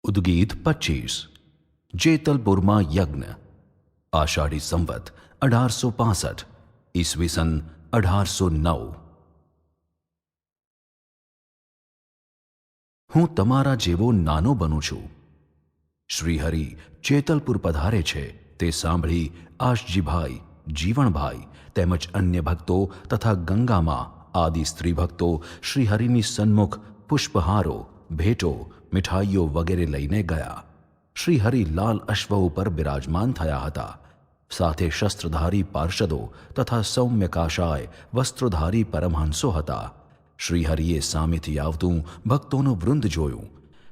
ઉદ્ગીત 25 જેતલપુરમાં યજ્ઞ આષાઢી સંવત 1865 ઈસવીસન 1809 હું તમારા જેવો નાનો બનું છું. શ્રીહરિ જેતલપુર પધારે છે તે સાંભળી આશજીભાઈ, જીવણભાઈ તેમજ અન્ય ભક્તો તથા ગંગામાં આદિ સ્ત્રી ભક્તો શ્રીહરિની સન્મુખ પુષ્પહારો, ભેટો, મીઠાઈઓ વગેરે લઈને ગયા. શ્રીહરિ લાલ અશ્વ ઉપર બિરાજમાન થયા હતા. સાથે શસ્ત્રધારી પાર્ષદો તથા સૌમ્ય કાશાય વસ્ત્રોધારી પરમહંસો હતા. શ્રીહરિએ સામેથી આવતું ભક્તોનું વૃંદ જોયું.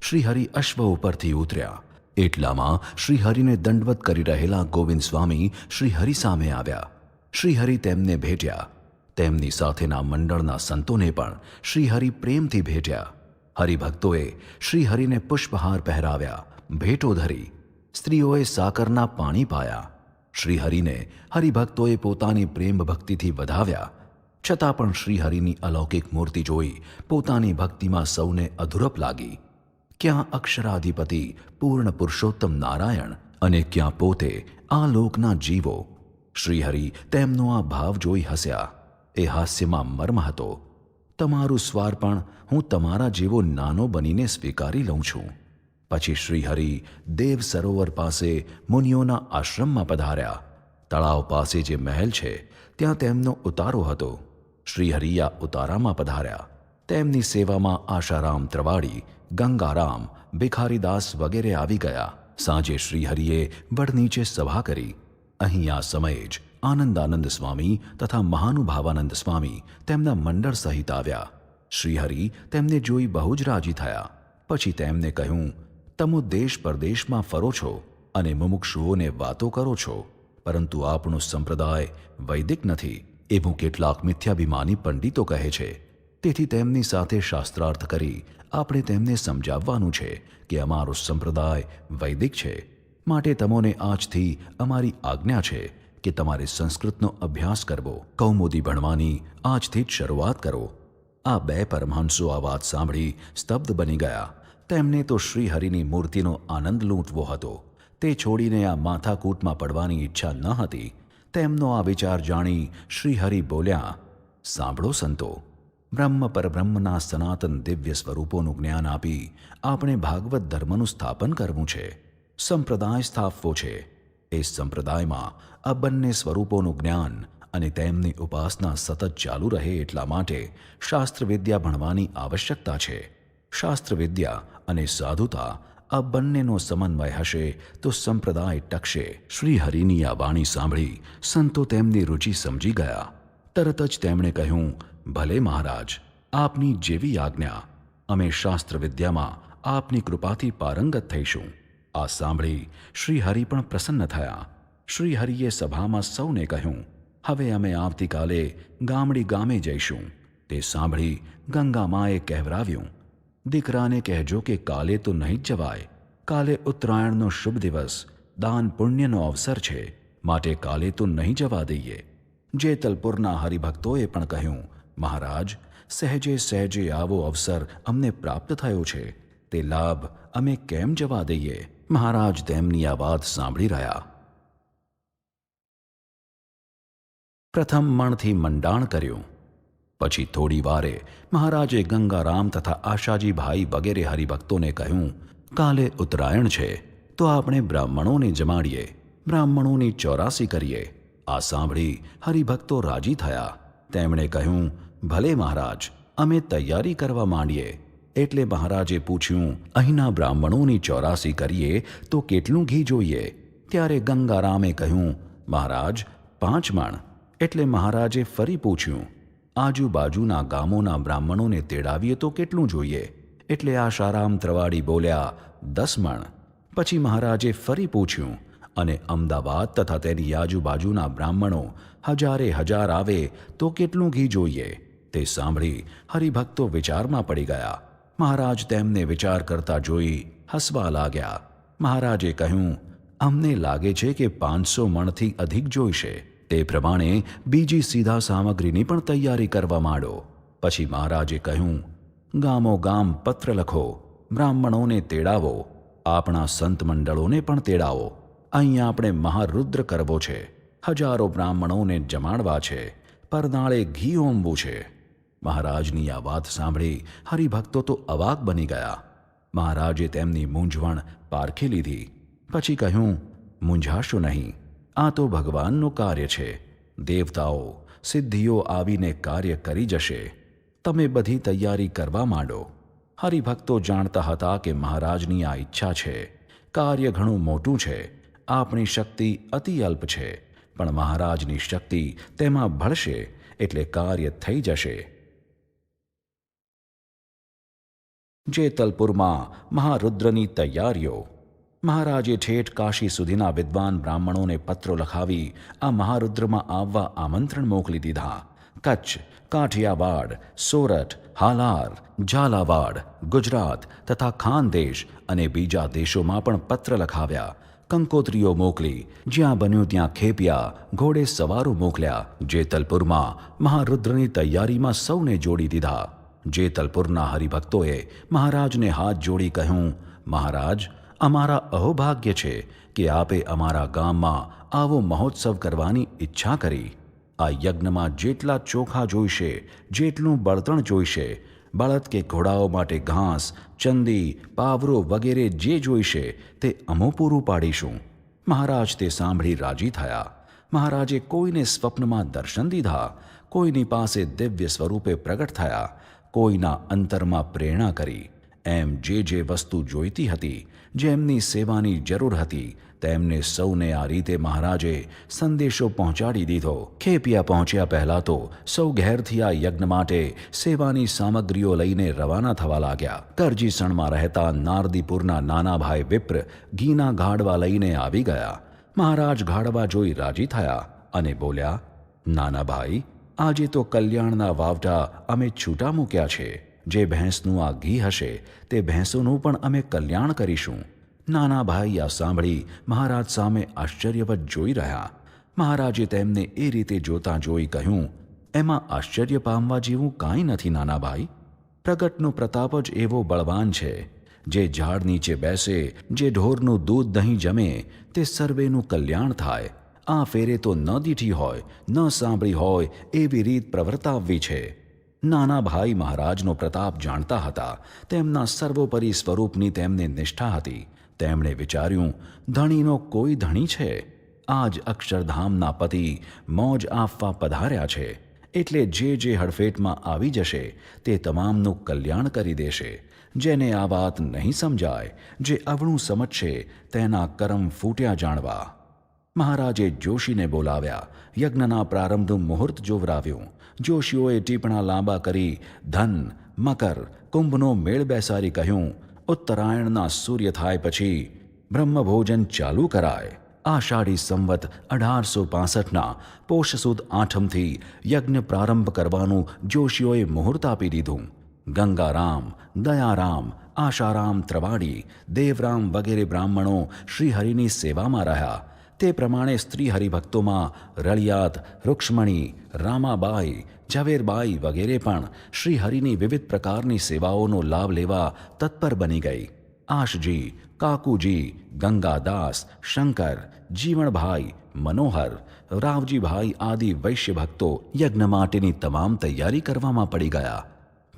શ્રીહરિ અશ્વ ઉપરથી ઉતર્યા. એટલામાં શ્રીહરિને દંડવત કરી રહેલા ગોવિંદ સ્વામી શ્રીહરિ સામે આવ્યા. શ્રીહરિ તેમને ભેટ્યા. તેમની સાથેના મંડળના સંતોને પણ શ્રીહરિ પ્રેમથી ભેટ્યા. હરિભક્તોએ શ્રીહરિને પુષ્પહાર પહેરાવ્યા, ભેટો ધરી. સ્ત્રીઓએ સાકરના પાણી પાયા. શ્રીહરિને હરિભક્તોએ પોતાની પ્રેમ ભક્તિથી વધાવ્યા. છતાં પણ શ્રીહરિની અલૌકિક મૂર્તિ જોઈ પોતાની ભક્તિમાં સૌને અધુરપ લાગી. ક્યાં અક્ષરાધિપતિ પૂર્ણ પુરુષોત્તમ નારાયણ અને ક્યાં પોતે આ લોકના જીવો. શ્રીહરિ તેમનો આ ભાવ જોઈ હસ્યા. એ હાસ્યમાં મર્મ હતો. તમારું સ્વાર્પણ હું તમારા જેવો નાનો બનીને સ્વીકારી લઉં છું. પછી શ્રીહરિ દેવ સરોવર પાસે મુનિઓના આશ્રમમાં પધાર્યા. તળાવ પાસે જે મહેલ છે ત્યાં તેમનો ઉતારો હતો. શ્રીહરિ આ ઉતારામાં પધાર્યા. તેમની સેવામાં આશારામ ત્રવાડી, ગંગારામ, ભિખારીદાસ વગેરે આવી ગયા. સાંજે શ્રીહરિએ વડ નીચે સભા કરી. અહીં આ સમયે જ આનંદાનંદ સ્વામી તથા મહાનુભાવાનંદ સ્વામી તેમના મંડળ સહિત આવ્યા. શ્રીહરિ તેમને જોઈ બહુ જ રાજી થયા. પછી તેમને કહ્યું, તમો દેશ પરદેશમાં ફરો છો અને મુમુક્ષુઓને વાતો કરો છો, પરંતુ આપણો સંપ્રદાય વૈદિક નથી એવું કેટલાક મિથ્યાભિમાની પંડિતો કહે છે. તેથી તેમની સાથે શાસ્ત્રાર્થ કરી આપણે તેમને સમજાવવાનું છે કે અમારો સંપ્રદાય વૈદિક છે. માટે તમોને આજથી અમારી આજ્ઞા છે કે તમારે સંસ્કૃતનો અભ્યાસ કરવો, કૌમુદી ભણવાની આજથી જ શરૂઆત કરો. આ બે પરમહંસો આ વાત સાંભળી સ્તબ્ધ બની ગયા. તેમને તો શ્રીહરિની મૂર્તિનો આનંદ લૂંટવો હતો. તે છોડીને આ માથાકૂટમાં પડવાની ઈચ્છા ન હતી. તેમનો આ વિચાર જાણી શ્રીહરિ બોલ્યા, સાંભળો સંતો, બ્રહ્મ પરબ્રહ્મના સનાતન દિવ્ય સ્વરૂપોનું જ્ઞાન આપી આપણે ભાગવત ધર્મનું સ્થાપન કરવું છે, સંપ્રદાય સ્થાપવો છે. એ સંપ્રદાયમાં આ બંને સ્વરૂપોનું જ્ઞાન અને તેમની ઉપાસના સતત ચાલુ રહે એટલા માટે શાસ્ત્રવિદ્યા ભણવાની આવશ્યકતા છે. શાસ્ત્રવિદ્યા અને સાધુતા આ બંનેનો સમન્વય હશે તો સંપ્રદાય ટકશે. શ્રીહરિની આ વાણી સાંભળી સંતો તેમની રુચિ સમજી ગયા. તરત જ તેમણે કહ્યું, ભલે મહારાજ, આપની જેવી આજ્ઞા. અમે શાસ્ત્રવિદ્યામાં આપની કૃપાથી પારંગત થઈશું. આ સાંભળી શ્રીહરિ પણ પ્રસન્ન થયા. શ્રીહરિએ સભામાં સૌને કહ્યું, હવે અમે આવતીકાલે ગામડી ગામે જઈશું. તે સાંભળી ગંગામાએ કહેવરાવ્યું, દીકરાને કહેજો કે કાલે તો નહીં જ જવાય. કાલે ઉત્તરાયણનો શુભ દિવસ, દાન પુણ્યનો અવસર છે, માટે કાલે તો નહીં જવા દઈએ. જેતલપુરના હરિભક્તોએ પણ કહ્યું, મહારાજ, સહેજે સહેજે આવો અવસર અમને પ્રાપ્ત થયો છે, તે લાભ અમે કેમ જવા દઈએ. મહારાજ તેમની આ વાત સાંભળી રહ્યા. પ્રથમ મણથી મંડાણ કર્યું. પછી થોડી વારે મહારાજે ગંગારામ તથા આશાજીભાઈ વગેરે હરિભક્તોને કહ્યું, કાલે ઉત્તરાયણ છે તો આપણે બ્રાહ્મણોને જમાડીએ, બ્રાહ્મણોની 84 કરીએ. આ સાંભળી હરિભક્તો રાજી થયા. તેમણે કહ્યું, ભલે મહારાજ, અમે તૈયારી કરવા માંડીએ. એટલે મહારાજે પૂછ્યું, અહીંના બ્રાહ્મણોની 84 કરીએ તો કેટલું ઘી જોઈએ? ત્યારે ગંગારામે કહ્યું, મહારાજ, 5 મણ. એટલે મહારાજે ફરી પૂછ્યું, આજુબાજુના ગામોના બ્રાહ્મણોને તેડાવીએ તો કેટલું જોઈએ? એટલે આશારામ ત્રવાડી બોલ્યા, 10 મણ. પછી મહારાજે ફરી પૂછ્યું, અને અમદાવાદ તથા તેની આજુબાજુના બ્રાહ્મણો 1000 આવે તો કેટલું ઘી જોઈએ? તે સાંભળી હરિભક્તો વિચારમાં પડી ગયા. મહારાજ તેમને વિચાર કરતા જોઈ હસવા લાગ્યા. મહારાજે કહ્યું, અમને લાગે છે કે 500 મણથી અધિક જોઈશે. તે પ્રમાણે બીજી સીધા સામગ્રીની પણ તૈયારી કરવા માંડો. પછી મહારાજે કહ્યું, ગામો ગામ પત્ર લખો, બ્રાહ્મણોને તેડાવો. આપણા સંત મંડળોને પણ તેડાવો. અહીં આપણે મહારુદ્ર કરવો છે, હજારો બ્રાહ્મણોને જમાડવા છે, પરનાળે ઘી ઓમવું છે. મહારાજની આ વાત સાંભળી હરિભક્તો તો અવાક બની ગયા. મહારાજે તેમની મૂંઝવણ પારખી લીધી. પછી કહ્યું, મૂંઝાશો નહીં, આ તો ભગવાનનું કાર્ય છે. દેવતાઓ સિદ્ધિઓ આવીને કાર્ય કરી જશે. તમે બધી તૈયારી કરવા માંડો. હરિભક્તો જાણતા હતા કે મહારાજની આ ઈચ્છા છે. કાર્ય ઘણું મોટું છે. આપણી શક્તિ અતિ અલ્પ છે, પણ મહારાજની શક્તિ તેમાં ભળશે એટલે કાર્ય થઈ જશે. જેતલપુરમાં મહારુદ્રની તૈયારીઓ. મહારાજે ઠેઠ કાશી સુધીના વિદ્વાન બ્રાહ્મણોને પત્રો લખાવી આ મહારુદ્રમાં આવવા આમંત્રણ મોકલી દીધા. કચ્છ, કાઠિયાવાડ, સોરઠ, હાલાર, ઝાલાવાડ, ગુજરાત તથા ખાનદેશ અને બીજા દેશોમાં પણ પત્ર લખાવ્યા. કંકોત્રીઓ મોકલી. જ્યાં બન્યું ત્યાં ખેપિયા, ઘોડે સવારો મોકલ્યા. જેતલપુરમાં મહારુદ્રની તૈયારીમાં સૌને જોડી દીધા. જેતલપુરના હરિભક્તોએ મહારાજને હાથ જોડી કહ્યું, મહારાજ, અમારા અહોભાગ્ય છે કે આપે અમારા ગામમાં આવો મહોત્સવ કરવાની ઈચ્છા કરી. આ યજ્ઞમાં જેટલા ચોખા જોઈશે, જેટલું બળતણ જોઈશે, બળદ કે ઘોડાઓ માટે ઘાસ, ચંદી, પાવરો વગેરે જે જોઈશે તે અમો પૂરું પાડીશું. મહારાજ તે સાંભળી રાજી થયા. મહારાજે કોઈને સ્વપ્નમાં દર્શન દીધા, કોઈની પાસે દિવ્ય સ્વરૂપે પ્રગટ થયા, કોઈના અંતરમાં પ્રેરણા કરી. એમ જે વસ્તુ જોઈતી હતી, જેમની સેવાની જરૂર હતી, તેમને સૌને આ રીતે મહારાજે સંદેશો પહોંચાડી દીધો. ખેપિયા પહોંચ્યા પહેલાં તો સૌ ઘેરથી આ યજ્ઞ માટે સેવાની સામગ્રીઓ લઈને રવાના થવા લાગ્યા. કરજીસણમાં રહેતા નારદીપુરના નાના ભાઈ વિપ્ર ઘીના ગાડવા લઈને આવી ગયા. મહારાજ ગાડવા જોઈ રાજી થયા અને બોલ્યા, નાના ભાઈ, આજે તો કલ્યાણના વાવટા અમે છૂટા મૂક્યા છે. જે ભેંસનું આ ઘી હશે તે ભેંસોનું પણ અમે કલ્યાણ કરીશું. નાના ભાઈ આ સાંભળી મહારાજ સામે આશ્ચર્યવત જોઈ રહ્યા. મહારાજે તેમને એ રીતે જોતાં જોઈ કહ્યું, એમાં આશ્ચર્ય પામવા જેવું કાંઈ નથી નાના ભાઈ. પ્રગટનો પ્રતાપ જ એવો બળવાન છે. જે ઝાડ નીચે બેસે, જે ઢોરનું દૂધ દહીં જમે, તે સર્વેનું કલ્યાણ થાય. આ ફેરે તો ન દીઠી હોય, ન સાંભળી હોય એવી રીત પ્રવર્તાવવી છે. નાના ભાઈ મહારાજનો પ્રતાપ જાણતા હતા. તેમના સર્વોપરી સ્વરૂપની તેમને નિષ્ઠા હતી. તેમણે વિચાર્યું, ધણીનો કોઈ ધણી છે. આજ અક્ષરધામના પતિ મોજ આપવા પધાર્યા છે, એટલે જે હડફેટમાં આવી જશે તે તમામનું કલ્યાણ કરી દેશે. જેને આ વાત નહીં સમજાય, જે અવળું સમજશે, તેના કરમ ફૂટ્યા જાણવા. મહારાજે જોશીને બોલાવ્યા. યજ્ઞના પ્રારંભનું મુહૂર્ત જોવરાવ્યું. જોશીઓએ ટીપણા લાંબા કરી ધન, મકર, કુંભનો મેળ બેસાડી કહ્યું, ઉત્તરાયણના સૂર્ય થાય પછી બ્રહ્મભોજન ચાલુ કરાય. આષાઢી સંવત 1865ના પોષ સુદ આઠમથી યજ્ઞ પ્રારંભ કરવાનું જોશીઓએ મુહૂર્ત આપી દીધું. ગંગારામ, દયારામ, આશારામ ત્રવાડી, દેવરામ વગેરે બ્રાહ્મણો શ્રીહરિની સેવામાં રહ્યા. તે પ્રમાણે સ્ત્રી હરિભક્તોમાં રળિયાત, રૂક્ષ્મણી, રામાબાઈ, ઝવેરબાઈ વગેરે પણ શ્રીહરિની વિવિધ પ્રકારની સેવાઓનો લાભ લેવા તત્પર બની ગઈ. આશજી, કાકુજી, ગંગાદાસ, શંકર, જીવણભાઈ, મનોહર, રાવજીભાઈ આદિ વૈશ્ય ભક્તો યજ્ઞ માટેની તમામ તૈયારી કરવામાં પડી ગયા.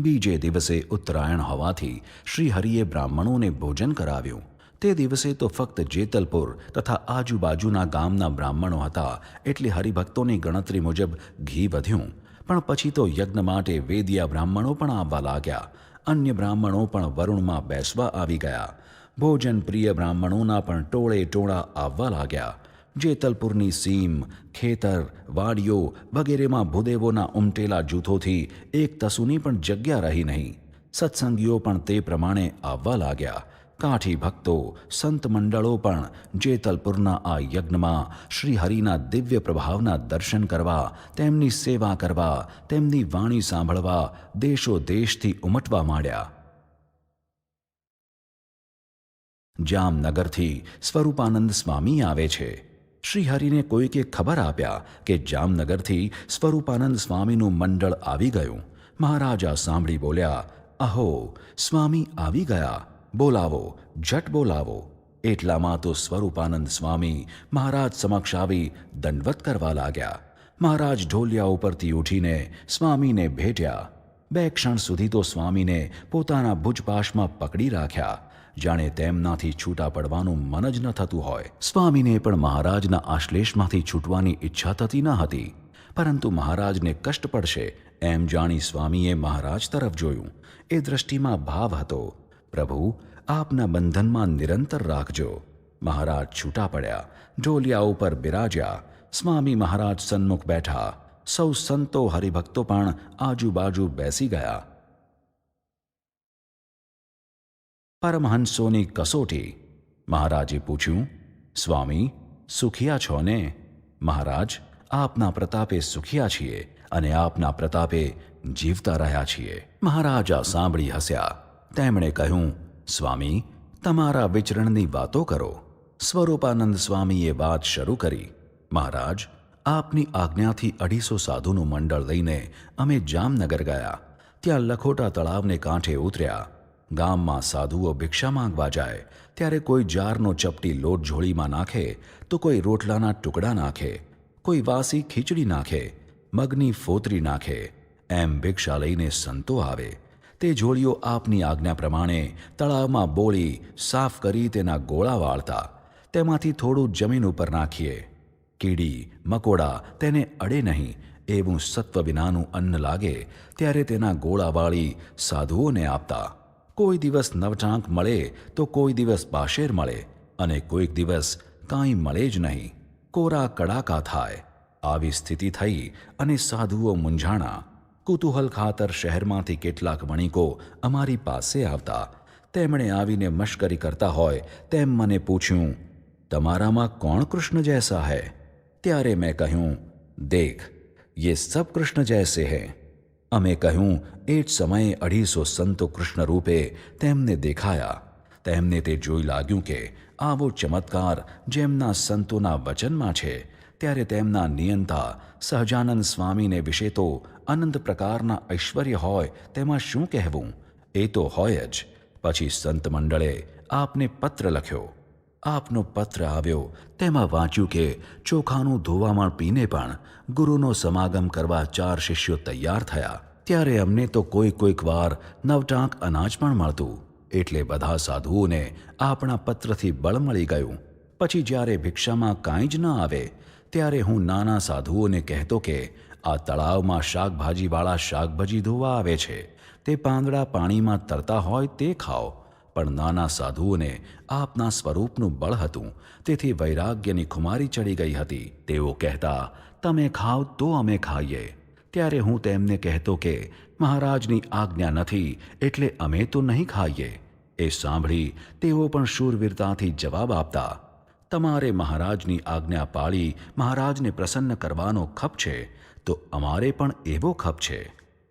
બીજે દિવસે ઉત્તરાયણ હોવાથી શ્રીહરિએ બ્રાહ્મણોને ભોજન કરાવ્યું. તે દિવસે તો ફક્ત જેતલપુર તથા આજુબાજુના ગામના બ્રાહ્મણો હતા, એટલે હરિભક્તોની ગણતરી મુજબ ઘી વધ્યું. પણ પછી તો યજ્ઞ માટે વેદિયા બ્રાહ્મણો પણ આવવા લાગ્યા. અન્ય બ્રાહ્મણો પણ વરુણમાં બેસવા આવી ગયા. ભોજન પ્રિય બ્રાહ્મણોના પણ ટોળે ટોળા આવવા લાગ્યા. જેતલપુરની સીમ, ખેતર, વાડીઓ વગેરેમાં ભૂદેવોના ઉમટેલા જૂથોથી એક તસુની પણ જગ્યા રહી નહીં. સત્સંગીઓ પણ તે પ્રમાણે આવવા લાગ્યા. કાઠી ભક્તો, સંત મંડળો પણ જેતલપુરના આ યજ્ઞમાં શ્રીહરિના દિવ્ય પ્રભાવના દર્શન કરવા, તેમની સેવા કરવા, તેમની વાણી સાંભળવા દેશો દેશથી ઉમટવા માંડ્યા. જામનગરથી સ્વરૂપાનંદ સ્વામી આવે છે. શ્રીહરિને કોઈકે ખબર આપ્યા કે જામનગરથી સ્વરૂપાનંદ સ્વામીનું મંડળ આવી ગયું. મહારાજા સાંભળી બોલ્યા, અહો, સ્વામી આવી ગયા. બોલાવો, જટ બોલાવો. એટલામાં તો સ્વરૂપાનંદ સ્વામી મહારાજ સમક્ષ આવી દંડવત કરવા લાગ્યા. મહારાજ ઢોલિયા ઉપરથી ઉઠીને સ્વામીને ભેટ્યા. 2 ક્ષણ સુધી તો સ્વામીને પોતાના ભુજપાશમાં પકડી રાખ્યા, જાણે તેમનાથી છૂટા પડવાનું મન જ ન થતું હોય. સ્વામીને પણ મહારાજના આશ્લેષમાંથી છૂટવાની ઈચ્છા થતી ન હતી, પરંતુ મહારાજને કષ્ટ પડશે એમ જાણી સ્વામીએ મહારાજ તરફ જોયું. એ દૃષ્ટિમાં ભાવ હતો, પ્રભુ, આપના બંધનમાં નિરંતર રાખજો. મહારાજ છૂટા પડ્યા, ઢોલિયા ઉપર બિરાજ્યા. સ્વામી મહારાજ સન્મુખ બેઠા. સૌ સંતો હરિભક્તો પણ આજુબાજુ બેસી ગયા. પરમહંસોની કસોટી. મહારાજે પૂછ્યું, સ્વામી, સુખિયા છો ને? મહારાજ, આપના પ્રતાપે સુખિયા છીએ અને આપના પ્રતાપે જીવતા રહ્યા છીએ. મહારાજ આ સાંભળી હસ્યા. તેમણે કહ્યું, સ્વામી, તમારા વિચરણની વાતો કરો. સ્વરૂપાનંદ સ્વામીએ વાત શરૂ કરી. મહારાજ, આપની આજ્ઞાથી 250 સાધુનું મંડળ લઈને અમે જામનગર ગયા. ત્યાં લખોટા તળાવને કાંઠે ઉતર્યા. ગામમાં સાધુઓ ભિક્ષા માંગવા જાય ત્યારે કોઈ જારનો ચપટી લોટ ઝોળીમાં નાખે તો કોઈ રોટલાના ટુકડા નાખે, કોઈ વાસી ખીચડી નાખે, મગની ફોતરી નાખે. એમ ભિક્ષા લઈને સંતો આવે. તે ઝોળીઓ આપની આજ્ઞા પ્રમાણે તળાવમાં બોળી સાફ કરી તેના ગોળા વાળતા. તેમાંથી થોડું જમીન ઉપર નાખીએ. કીડી મકોડા તેને અડે નહીં એવું સત્વ વિનાનું અન્ન લાગે ત્યારે તેના ગોળા વાળી સાધુઓને આપતા. કોઈ દિવસ નવટાંક મળે તો કોઈ દિવસ પાશેર મળે અને કોઈક દિવસ કાંઈ મળે જ નહીં. કોરા કડાકા થાય. આવી સ્થિતિ થઈ અને સાધુઓ મૂંઝાણા. કુતૂહલ ખાતર શહેરમાંથી કેટલાક વણિકો અમારી પાસે આવતા. તેમણે આવીને મશ્કરી કરતા હોય તેમ મને પૂછ્યું, તમારામાં કોણ કૃષ્ણ જૈસા હૈ? ત્યારે મેં કહ્યું, દેખ, ये सब कृष्ण जैसे हैं. અમે કહ્યું, એ જ સમયે 250 સંતો કૃષ્ણ રૂપે તેમને દેખાયા. તેમને તે જોઈ લાગ્યું કે આવો ચમત્કાર જેમના સંતોના વચનમાં છે, ત્યારે તેમના નિયંતા સહજાનંદ સ્વામીને વિશે તો અનંત પ્રકારના ઐશ્વર્ય હોય તેમાં શું કહેવું? એ તો હોય જ. પછી સંત મંડળે આપને પત્ર લખ્યો. આપનો પત્ર આવ્યો તેમાં વાંચ્યું કે ચોખાનું ધોવામણ પીને પણ ગુરુનો સમાગમ કરવા 4 શિષ્યો તૈયાર થયા. ત્યારે અમને તો કોઈક વાર 9 ટાંક અનાજ પણ મળતું. એટલે બધા સાધુઓને આપણા પત્રથી બળ મળી ગયું. પછી જ્યારે ભિક્ષામાં કાંઈ જ ન આવે ત્યારે હું નાના સાધુઓને કહેતો કે આ તળાવમાં શાકભાજીવાળા શાકભાજી ધોવા આવે છે, તે પાંદડા પાણીમાં તરતા હોય તે ખાઓ. પણ નાના સાધુઓને આપના સ્વરૂપનું બળ હતું, તેથી વૈરાગ્યની ખુમારી ચડી ગઈ હતી. તેઓ કહેતા, તમે ખાઓ તો અમે ખાઈએ. ત્યારે હું તેમને કહેતો કે મહારાજની આજ્ઞા નથી એટલે અમે તો નહીં ખાઈએ. એ સાંભળી તેઓ પણ શૂરવીરતાથી જવાબ આપતા, તમારે મહારાજની આજ્ઞા પાળી મહારાજને પ્રસન્ન કરવાનો ખપ છે તો અમારે પણ એવો ખપ છે.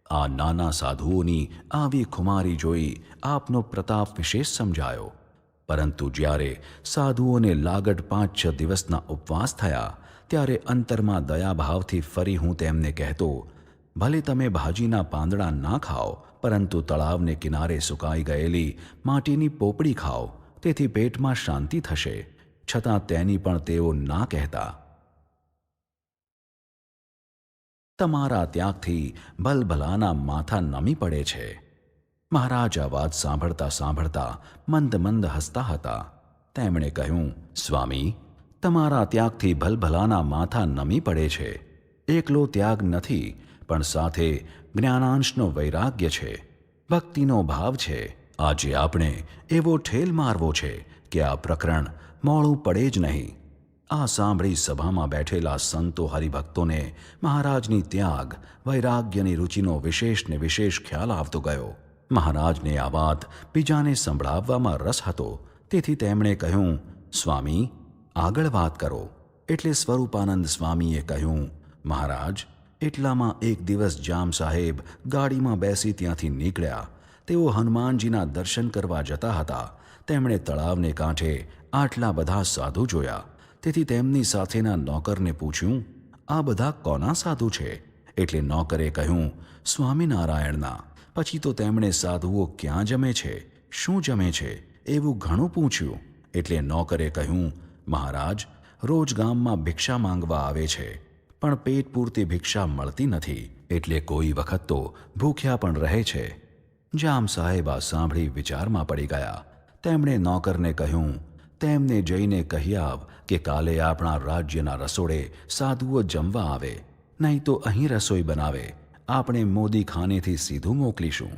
આ નાના સાધુઓની આવી ખુમારી જોઈ આપનો પ્રતાપ વિશેષ સમજાયો. પરંતુ જ્યારે સાધુઓને લાગડ 5-6 દિવસના ઉપવાસ થયા ત્યારે અંતરમાં દયાભાવથી ફરી હું તેમને કહેતો, ભલે તમે ભાજીના પાંદડા ના ખાઓ, પરંતુ તળાવને કિનારે સુકાઈ ગયેલી માટીની પોપડી ખાઓ, તેથી પેટમાં શાંતિ થશે. છતાં તેની પણ તેઓ ના કહેતા. તમારા ત્યાગથી ભલભલાના માથા નમી પડે છે. મહારાજ આ વાત સાંભળતા સાંભળતા મંદ મંદ હસતા હતા. તેમણે કહ્યું, સ્વામી, તમારા ત્યાગથી ભલભલાના માથા નમી પડે છે. એકલો ત્યાગ નથી, પણ સાથે જ્ઞાનાંશનો વૈરાગ્ય છે, ભક્તિનો ભાવ છે. આજે આપણે એવો ઠેલ મારવો છે કે આ પ્રકરણ મોડું પડે જ નહીં. આ સાંભળી સભામાં બેઠેલા સંતો હરિભક્તોને મહારાજની ત્યાગ વૈરાગ્યની રુચિનો વિશેષ ને વિશેષ ખ્યાલ આવતો ગયો. મહારાજને આ વાત બીજાને સંભળાવવામાં રસ હતો, તેથી તેમણે કહ્યું, સ્વામી, આગળ વાત કરો. એટલે સ્વરૂપાનંદ સ્વામીએ કહ્યું, મહારાજ, એટલામાં એક દિવસ જામ સાહેબ ગાડીમાં બેસી ત્યાંથી નીકળ્યા. તેઓ હનુમાનજીના દર્શન કરવા જતા હતા. તેમણે તળાવને કાંઠે આટલા બધા સાધુ જોયા, તેથી તેમની સાથેના નોકરને પૂછ્યું, આ બધા કોના સાધુ છે? એટલે નોકરે કહ્યું, સ્વામિનારાયણના. પછી તો તેમણે સાધુઓ ક્યાં જમે છે, શું જમે છે એવું ઘણું પૂછ્યું એટલે નોકરે કહ્યું, મહારાજ, રોજ ગામમાં ભિક્ષા માંગવા આવે છે, પણ પેટ પૂરતી ભિક્ષા મળતી નથી, એટલે કોઈ વખત તો ભૂખ્યા પણ રહે છે. જામ સાહેબ આ સાંભળી વિચારમાં પડી ગયા. તેમણે નોકરને કહ્યું, તેમને જઈને કહી આવ કે કાલે આપણા રાજ્યના રસોડે સાધુઓ જમવા આવે, નહીં તો અહીં રસોઈ બનાવે. આપણે મોદી ખાનેથી સીધું મોકલીશું.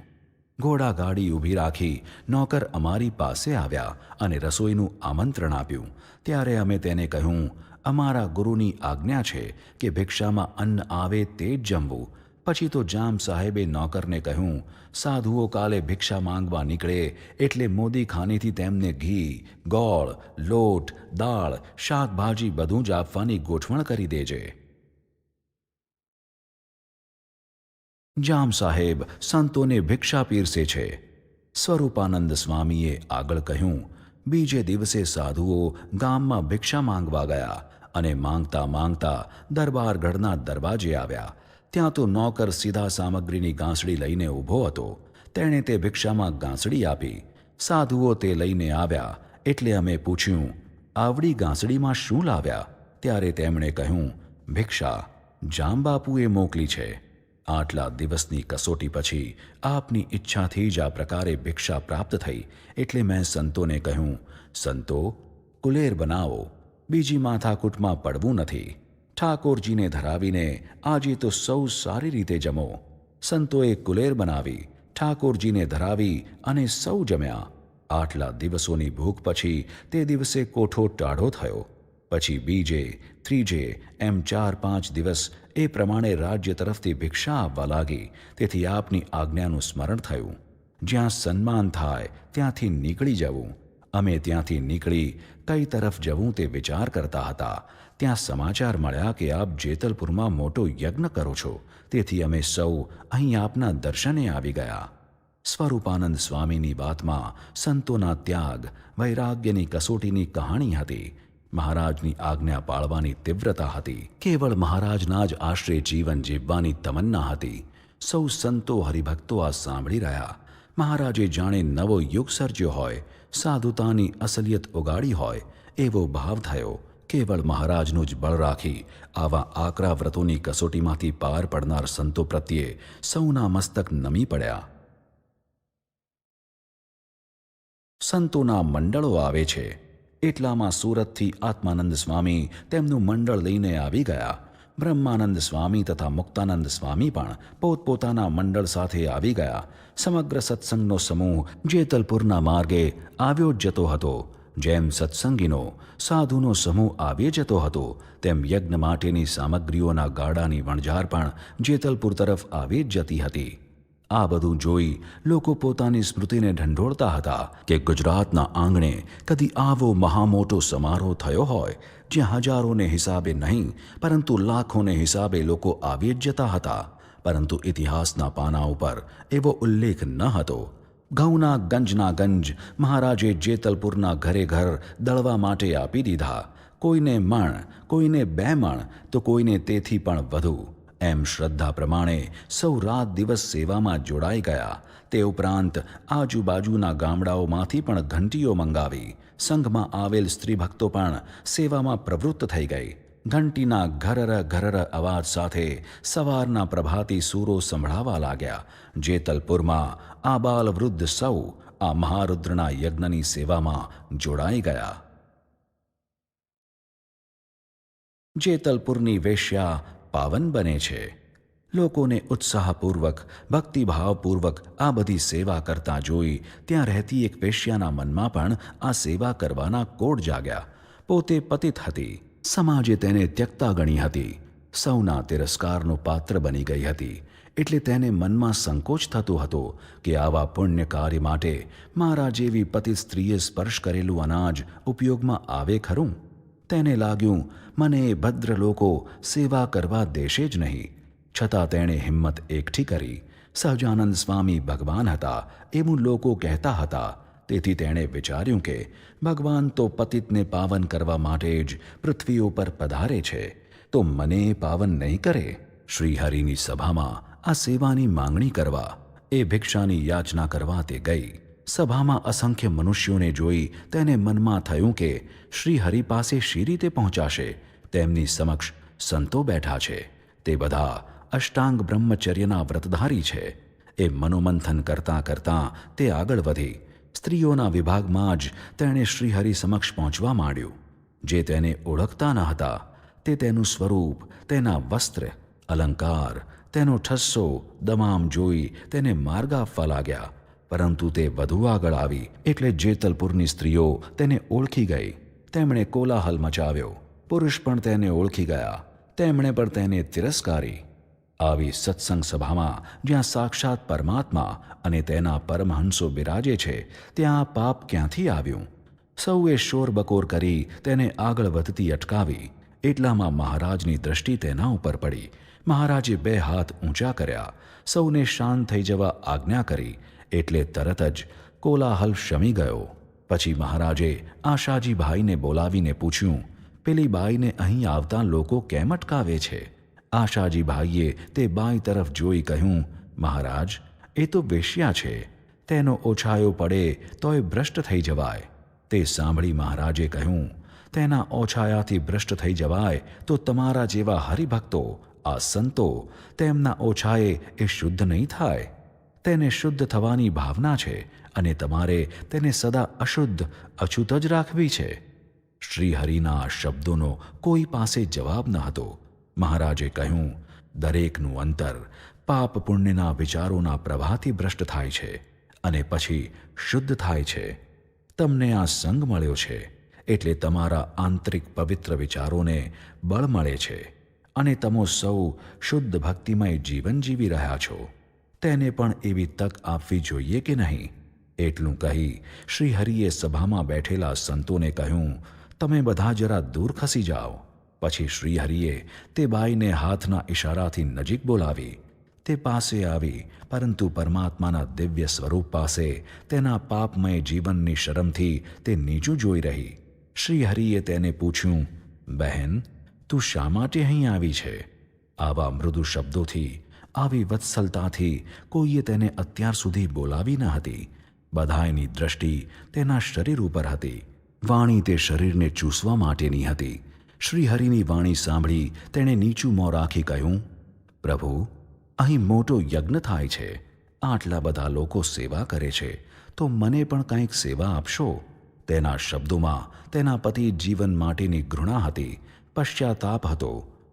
ઘોડાગાડી ઊભી રાખી નોકર અમારી પાસે આવ્યા અને રસોઈનું આમંત્રણ આપ્યું. ત્યારે અમે તેને કહ્યું, અમારા ગુરુની આજ્ઞા છે કે ભિક્ષામાં અન્ન આવે તે જ જમવું. પછી તો જામ સાહેબે નોકરને કહ્યું, સાધુઓ કાલે ભિક્ષા માંગવા નીકળે એટલે મોદી ખાનેથી તેમને ઘી, ગોળ, લોટ, દાળ, શાકભાજી બધું જ આપવાની ગોઠવણ કરી દેજે. જામ સાહેબ સંતોને ભિક્ષા પીરસે છે. સ્વરૂપાનંદ સ્વામીએ આગળ કહ્યું, બીજે દિવસે સાધુઓ ગામમાં ભિક્ષા માંગવા ગયા અને માંગતા માંગતા દરબારગઢના દરવાજે આવ્યા. ત્યાં તો નોકર સીધા સામગ્રીની ગાંસડી લઈને ઊભો હતો. તેણે તે ભિક્ષામાં ગાંસડી આપી. સાધુઓ તે લઈને આવ્યા એટલે અમે પૂછ્યું, આવડી ગાંસડીમાં શું લાવ્યા? ત્યારે તેમણે કહ્યું, ભિક્ષા જામબાપુએ મોકલી છે. આટલા દિવસની કસોટી પછી આપની ઈચ્છાથી જ આ પ્રકારે ભિક્ષા પ્રાપ્ત થઈ, એટલે મેં સંતોને કહ્યું, સંતો, કુલેર બનાવો, બીજી માથાકૂટમાં પડવું નથી. ઠાકોરજીને ધરાવીને આજે તો સૌ સારી રીતે જમો. સંતોએ કુલેર બનાવી, ઠાકોરજીને ધરાવી અને સૌ જમ્યા. આટલા દિવસોની ભૂખ પછી તે દિવસે કોઠો ટાઢો થયો. પછી બીજે, ત્રીજે એમ 4-5 દિવસ એ પ્રમાણે રાજ્ય તરફથી ભિક્ષા આવવા લાગી. તેથી આપની આજ્ઞાનું સ્મરણ થયું, જ્યાં સન્માન થાય ત્યાંથી નીકળી જવું. અમે ત્યાંથી નીકળી કઈ તરફ જવું તે વિચાર કરતા હતા. ત્યાં સમાચાર મળ્યા કે આપ જેતલપુરમાં મોટો યજ્ઞ કરો છો, તેથી અમે સૌ અહીં આપના દર્શને આવી ગયા. સ્વરૂપાનંદ સ્વામીની વાતમાં સંતોના ત્યાગ, વૈરાગ્યની કસોટીની કહાણી હતી. મહારાજની આજ્ઞા પાળવાની તીવ્રતા હતી. કેવળ મહારાજના જ આશ્રય જીવન જીવવાની તમન્ના હતી. સૌ સંતો હરિભક્તો આ સાંભળી રહ્યા. મહારાજે જાણે નવો યુગ સર્જ્યો હોય, સાધુતાની અસલિયત ઉગાડી હોય એવો ભાવ થયો. કેવળ મહારાજનું જ બળ રાખી આવા આકરા વ્રતોની કસોટીમાંથી પાર પડનાર સંતો પ્રત્યે સૌના મસ્તક નમી પડ્યા. સંતોના મંડળો આવે છે. એટલામાં સુરતથી આત્માનંદ સ્વામી તેમનું મંડળ લઈને આવી ગયા. બ્રહ્માનંદ સ્વામી તથા મુક્તાનંદ સ્વામી પણ પોતપોતાના મંડળ સાથે આવી ગયા. સમગ્ર સત્સંગનો સમૂહ જેતલપુરના માર્ગે આવ્યો જ જતો હતો. જેમ સત્સંગીનો, સાધુનો સમૂહ આવી જતો હતો, તેમ યજ્ઞ માટેની સામગ્રીઓના ગાડાની વણઝાર પણ જેતલપુર તરફ આવી જ જતી હતી. આ બધું જોઈ લોકો પોતાની સ્મૃતિને ઢંઢોળતા હતા કે ગુજરાતના આંગણે કદી આવો મહામોટો સમારોહ થયો હોય, જ્યાં હજારોને હિસાબે નહીં પરંતુ લાખોને હિસાબે લોકો આવી જ જતા હતા. પરંતુ ઇતિહાસના પાના ઉપર એવો ઉલ્લેખ ન હતો. ઘઉંના ગંજના ગંજ મહારાજે જેતલપુરના ઘરે ઘર દળવા માટે આપી દીધા. કોઈને મણ, કોઈને 2 મણ, તો કોઈને તેથી પણ વધુ. એમ શ્રદ્ધા પ્રમાણે સૌ રાત દિવસ સેવામાં જોડાઈ ગયા. તે ઉપરાંત આજુબાજુના ગામડાઓમાંથી પણ ઘંટીઓ મંગાવી. સંઘમાં આવેલ સ્ત્રીભક્તો પણ સેવામાં પ્રવૃત્ત થઈ ગઈ. ઘંટીના ઘરર ઘરર અવાજ સાથે સવારના પ્રભાતી સૂરો સંભળાવા લાગ્યા. જેતલપુરમાં આબાલ વૃદ્ધ સૌ આ મહારુદ્રના યજ્ઞની સેવામાં જોડાઈ ગયા. જેતલપુરની વેશ્યા પાવન બને છે. લોકોને ઉત્સાહપૂર્વક, ભક્તિભાવપૂર્વક આ બધી સેવા કરતા જોઈ ત્યાં રહેતી એક વેશ્યાના મનમાં પણ આ સેવા કરવાના કોડ જાગ્યા. પોતે પતિત હતી. સમાજે તેને ત્યક્તા ગણી હતી. સૌના તિરસ્કારનું પાત્ર બની ગઈ હતી. એટલે તેને મનમાં સંકોચ થતો હતો કે આવા પુણ્ય કાર્ય માટે મારા જેવી પતિત સ્ત્રીએ સ્પર્શ કરેલું અનાજ ઉપયોગમાં આવે ખરું? તેને લાગ્યું, મને એ ભદ્ર લોકો સેવા કરવા દેશે જ નહીં. છતાં તેણે હિંમત એકઠી કરી. સહજાનંદ સ્વામી ભગવાન હતા એવું લોકો કહેતા હતા. તેથી તેણે વિચાર્યું કે ભગવાન તો પતિતને પાવન કરવા માટે જ પૃથ્વી ઉપર પધારે છે, તો મને પાવન નહીં કરે. શ્રીહરિની સભામાં આ સેવાની માંગણી કરવા, એ ભિક્ષાની યાચના કરવા તે ગઈ. સભામાં અસંખ્ય મનુષ્યોને જોઈ તેને મનમાં થયું કે શ્રીહરિ પાસે શી રીતે પહોંચાશે. તેમની સમક્ષ સંતો બેઠા છે, તે બધા અષ્ટાંગ બ્રહ્મચર્યના વ્રતધારી છે. એ મનોમંથન કરતાં કરતાં તે આગળ વધી સ્ત્રીઓના વિભાગમાં જ તેણે શ્રીહરિ સમક્ષ પહોંચવા માંડ્યું. જે તેને ઓળખતા ન હતા તે તેનું સ્વરૂપ, તેના વસ્ત્ર, અલંકાર, તેનો ઠસ્સો, દમામ જોઈ તેને માર્ગ આપવા લાગ્યા. પરંતુ તે વધુ આગળ આવી એટલે જેતલપુરની સ્ત્રીઓ તેને ઓળખી ગઈ. તેમણે કોલાહલ મચાવ્યો. પુરુષ પણ તેને ઓળખી ગયા. તેમણે પણ તેને તિરસ્કારી. આવી સત્સંગ સભામાં જ્યાં સાક્ષાત પરમાત્મા અને તેના પરમહંસો બિરાજે છે ત્યાં પાપ ક્યાંથી આવ્યું? સૌએ શોરબકોર કરી તેને આગળ વધતી અટકાવી. એટલામાં મહારાજની દ્રષ્ટિ તેના ઉપર પડી. મહારાજે 2 હાથ ઊંચા કર્યા, સૌને શાંત થઈ જવા આજ્ઞા કરી. એટલે તરત જ કોલાહલ શમી ગયો. પછી મહારાજે આશાજીભાઈને બોલાવીને પૂછ્યું, પેલી બાઈને અહીં આવતા લોકો કેમ અટકાવે છે? આશાજીભાઈએ તે બાઈ તરફ જોઈ કહ્યું, મહારાજ, એ તો વેશ્યા છે. તેનો ઓછાયો પડે તોય ભ્રષ્ટ થઈ જવાય. તે સાંભળી મહારાજે કહ્યું, તેના ઓછાયાથી ભ્રષ્ટ થઈ જવાય તો તમારા જેવા હરિભક્તો, આ સંતો, તેમના ઓછાએ એ શુદ્ધ નહીં થાય. તેને શુદ્ધ થવાની ભાવના છે અને તમારે તેને સદા અશુદ્ધ, અછૂત જ રાખવી છે. શ્રીહરિના શબ્દોનો કોઈ પાસે જવાબ ન હતો. મહારાજે કહ્યું, દરેકનું અંતર પાપ પુણ્યના વિચારોના પ્રવાહથી ભ્રષ્ટ થાય છે અને પછી શુદ્ધ થાય છે. તમને આ સંગ મળ્યો છે એટલે તમારા આંતરિક પવિત્ર વિચારોને બળ મળે છે અને તમે સૌ શુદ્ધ ભક્તિમય જીવન જીવી રહ્યા છો. તેને પણ એવી તક આપવી જોઈએ કે નહીં? એટલું કહી શ્રીહરિએ સભામાં બેઠેલા સંતોને કહ્યું, તમે બધા જરા દૂર ખસી જાઓ. પછી શ્રીહરિએ તે બાઈને હાથના ઇશારાથી નજીક બોલાવી. તે પાસે આવી, પરંતુ પરમાત્માના દિવ્ય સ્વરૂપ પાસે તેના પાપમય જીવનની શરમથી તે નીચું જોઈ રહી. શ્રીહરિએ તેને પૂછ્યું, બહેન, તું શા માટે અહીં આવી છે? આવા મૃદુ શબ્દોથી, આવી વત્સલતાથી કોઈએ તેને અત્યાર સુધી બોલાવી ન હતી. બધાયની દ્રષ્ટિ તેના શરીર ઉપર હતી. વાણી તે શરીરને ચૂસવા માટેની હતી. શ્રીહરિની વાણી સાંભળી તેણે નીચું મોં રાખી કહ્યું, પ્રભુ, અહીં મોટો યજ્ઞ થાય છે. આટલા બધા લોકો સેવા કરે છે તો મને પણ કંઈક સેવા આપશો. તેના શબ્દોમાં તેના પતિ જીવન માટેની ઘૃણા હતી, પશ્ચાતાપ હતો.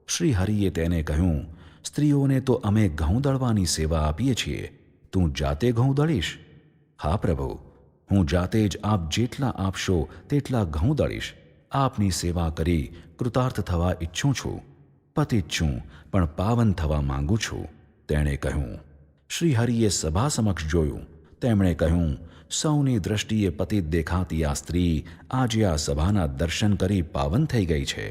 શ્રીહરિએ તેને કહ્યું, સ્ત્રીઓને તો અમે ઘઉં દળવાની સેવા આપીએ છીએ. તું જાતે ઘઉં દળીશ? હા પ્રભુ, હું જાતે જ આપ જેટલા આપશો તેટલા ઘઉં દળીશ. આપની સેવા કરી કૃતાર્થ થવા ઈચ્છું છું. પતિત છું પણ પાવન થવા માંગુ છું. તેણે કહ્યું. શ્રીહરિએ સભા સમક્ષ જોયું. તેમણે કહ્યું, સૌની દ્રષ્ટિએ પતિત દેખાતી આ સ્ત્રી આજે આ સભાના દર્શન કરી પાવન થઈ ગઈ છે.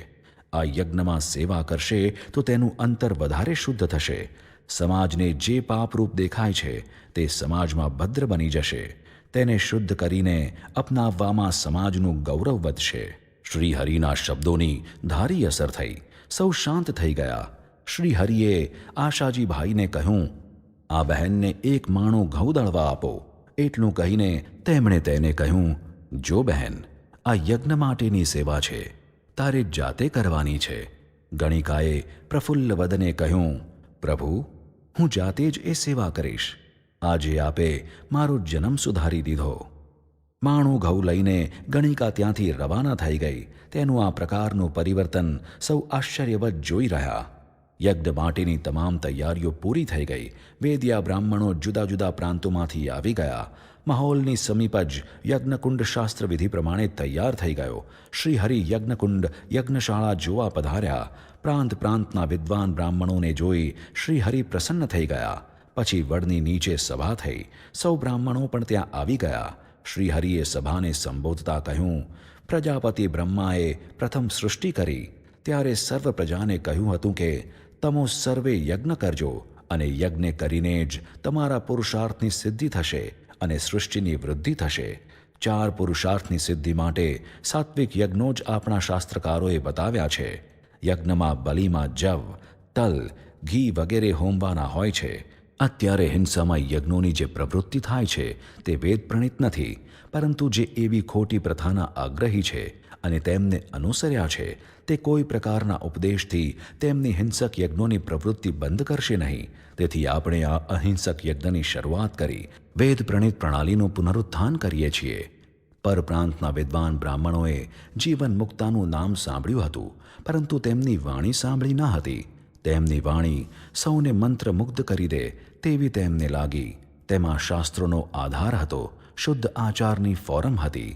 આ યજ્ઞમાં સેવા કરશે તો તેનું અંતર વધારે શુદ્ધ થશે. સમાજને જે પાપરૂપ દેખાય છે તે સમાજમાં ભદ્ર બની જશે. તેને શુદ્ધ કરીને અપનાવવામાં સમાજનું ગૌરવ વધશે. શ્રીહરિના શબ્દોની ધારી અસર થઈ. સૌ શાંત થઈ ગયા. શ્રીહરિએ આશાજીભાઈને કહ્યું, આ બહેનને 1 માણું ઘઉં દળવા આપો. એટલું કહીને તેમણે તેને કહ્યું, જો બહેન, આ યજ્ઞ માટેની સેવા છે, તારે જાતે કરવાની છે. ગણિકાએ પ્રફુલ્લ વદને કહ્યું, પ્રભુ, હું જાતે જ એ સેવા કરીશ. આજે આપે મારો જન્મ સુધારી દીધો. માણું ઘઉં લઈને ગણિકા ત્યાંથી રવાના થઈ ગઈ. તેનું આ પ્રકારનું પરિવર્તન સૌ આશ્ચર્યવત જોઈ રહ્યા. યજ્ઞ માટેની તમામ તૈયારીઓ પૂરી થઈ ગઈ. વેદિયા બ્રાહ્મણો જુદા જુદા પ્રાંતોમાંથી આવી ગયા. માહોલની સમીપ જ યજ્ઞકુંડ શાસ્ત્ર વિધિ પ્રમાણે તૈયાર થઈ ગયો. શ્રીહરિ યજ્ઞકુંડ યજ્ઞશાળા જોવા પધાર્યા. પ્રાંત પ્રાંતના વિદ્વાન બ્રાહ્મણોને જોઈ શ્રીહરિ પ્રસન્ન થઈ ગયા. પછી વડની નીચે સભા થઈ. સૌ બ્રાહ્મણો પણ ત્યાં આવી ગયા. શ્રીહરિએ સભાને સંબોધતા કહ્યું, પ્રજાપતિ બ્રહ્માએ પ્રથમ સૃષ્ટિ કરી ત્યારે સર્વ પ્રજાને કહ્યું હતું કે તમો સર્વે યજ્ઞ કરજો અને યજ્ઞ કરીને જ તમારા પુરુષાર્થની સિદ્ધિ થશે અને સૃષ્ટિની વૃદ્ધિ થશે. 4 પુરુષાર્થની સિદ્ધિ માટે સાત્વિક યજ્ઞો જ આપણા શાસ્ત્રકારોએ બતાવ્યા છે. યજ્ઞમાં બલિમાં જવ, તલ, ઘી વગેરે હોમવાના હોય છે. અત્યારે હિંસામાં યજ્ઞોની જે પ્રવૃત્તિ થાય છે તે વેદ પ્રણીત નથી, પરંતુ જે એવી ખોટી પ્રથાના આગ્રહી છે અને તેમને અનુસર્યા છે તે કોઈ પ્રકારના ઉપદેશથી તેમની હિંસક યજ્ઞોની પ્રવૃત્તિ બંધ કરશે નહીં. તેથી આપણે આ અહિંસક યજ્ઞની શરૂઆત કરી વેદ પ્રણીત પ્રણાલીનું પુનરુત્થાન કરીએ છીએ. પરપ્રાંતના વિદ્વાન બ્રાહ્મણોએ જીવન મુક્તાનું નામ સાંભળ્યું હતું, પરંતુ તેમની વાણી સાંભળી ન હતી. તેમની વાણી સૌને મંત્રમુગ્ધ કરી દે તેવી તેમને લાગી. તેમાં શાસ્ત્રોનો આધાર હતો, શુદ્ધ આચારની ફોરમ હતી.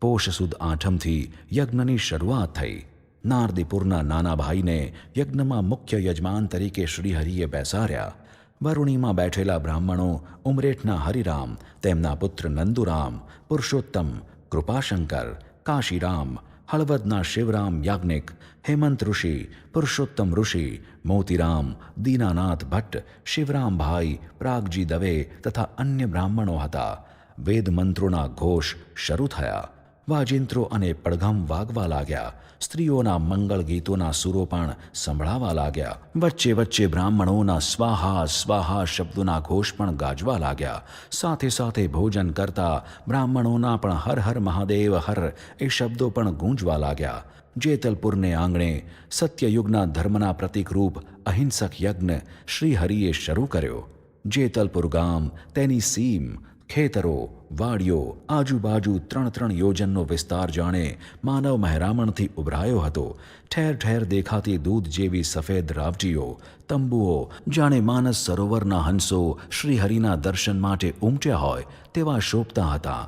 પોષ સુદ આઠમથી યજ્ઞની શરૂઆત થઈ. નારદીપુરના નાના ભાઈને યજ્ઞમાં મુખ્ય યજમાન તરીકે શ્રીહરિએ બેસાડ્યા. વરુણીમાં બેઠેલા બ્રાહ્મણો ઉમરેઠના હરિરામ, તેમના પુત્ર નંદુરામ, પુરુષોત્તમ, કૃપાશંકર, કાશીરામ, હળવદના શિવરામ યાજ્ઞિક, હેમંત ઋષિ, પુરુષોત્તમ ઋષિ, મોતીરામ, દીનાનાથ ભટ્ટ, શિવરામભાઈ, પ્રાગજી દવે તથા અન્ય બ્રાહ્મણો હતા. વેદ મંત્રોના ઘોષ શરૂ થયા. વાજિંત્રો અને પડઘમ વાગવા લાગ્યા. સ્ત્રીઓના મંગળ ગીતોના સુરો પણ સંભળાવા લાગ્યા. વચ્ચે વચ્ચે બ્રાહ્મણોના સ્વાહા સ્વાહા શબ્દોના ઘોષ પણ ગાજવા લાગ્યા. સાથે સાથે ભોજન કરતા બ્રાહ્મણોના પણ હર હર મહાદેવ હર એ શબ્દો પણ ગૂંજવા લાગ્યા. જેતલપુરને આંગણે સત્યયુગના ધર્મના પ્રતિકરૂપ અહિંસક યજ્ઞ શ્રીહરિએ શરૂ કર્યો. જેતલપુર ગામ, તેની સીમ, ખેતરો, વાડીઓ, આજુબાજુ 3-3 યોજનનો વિસ્તાર જાણે માનવ મહેરામણથી ઉભરાયો હતો. ઠેર ઠેર દેખાતી દૂધ જેવી સફેદ રાવટીઓ, તંબુઓ જાણે માનસ સરોવરના હંસો શ્રીહરિના દર્શન માટે ઉમટ્યા હોય તેવા શોભતા હતા.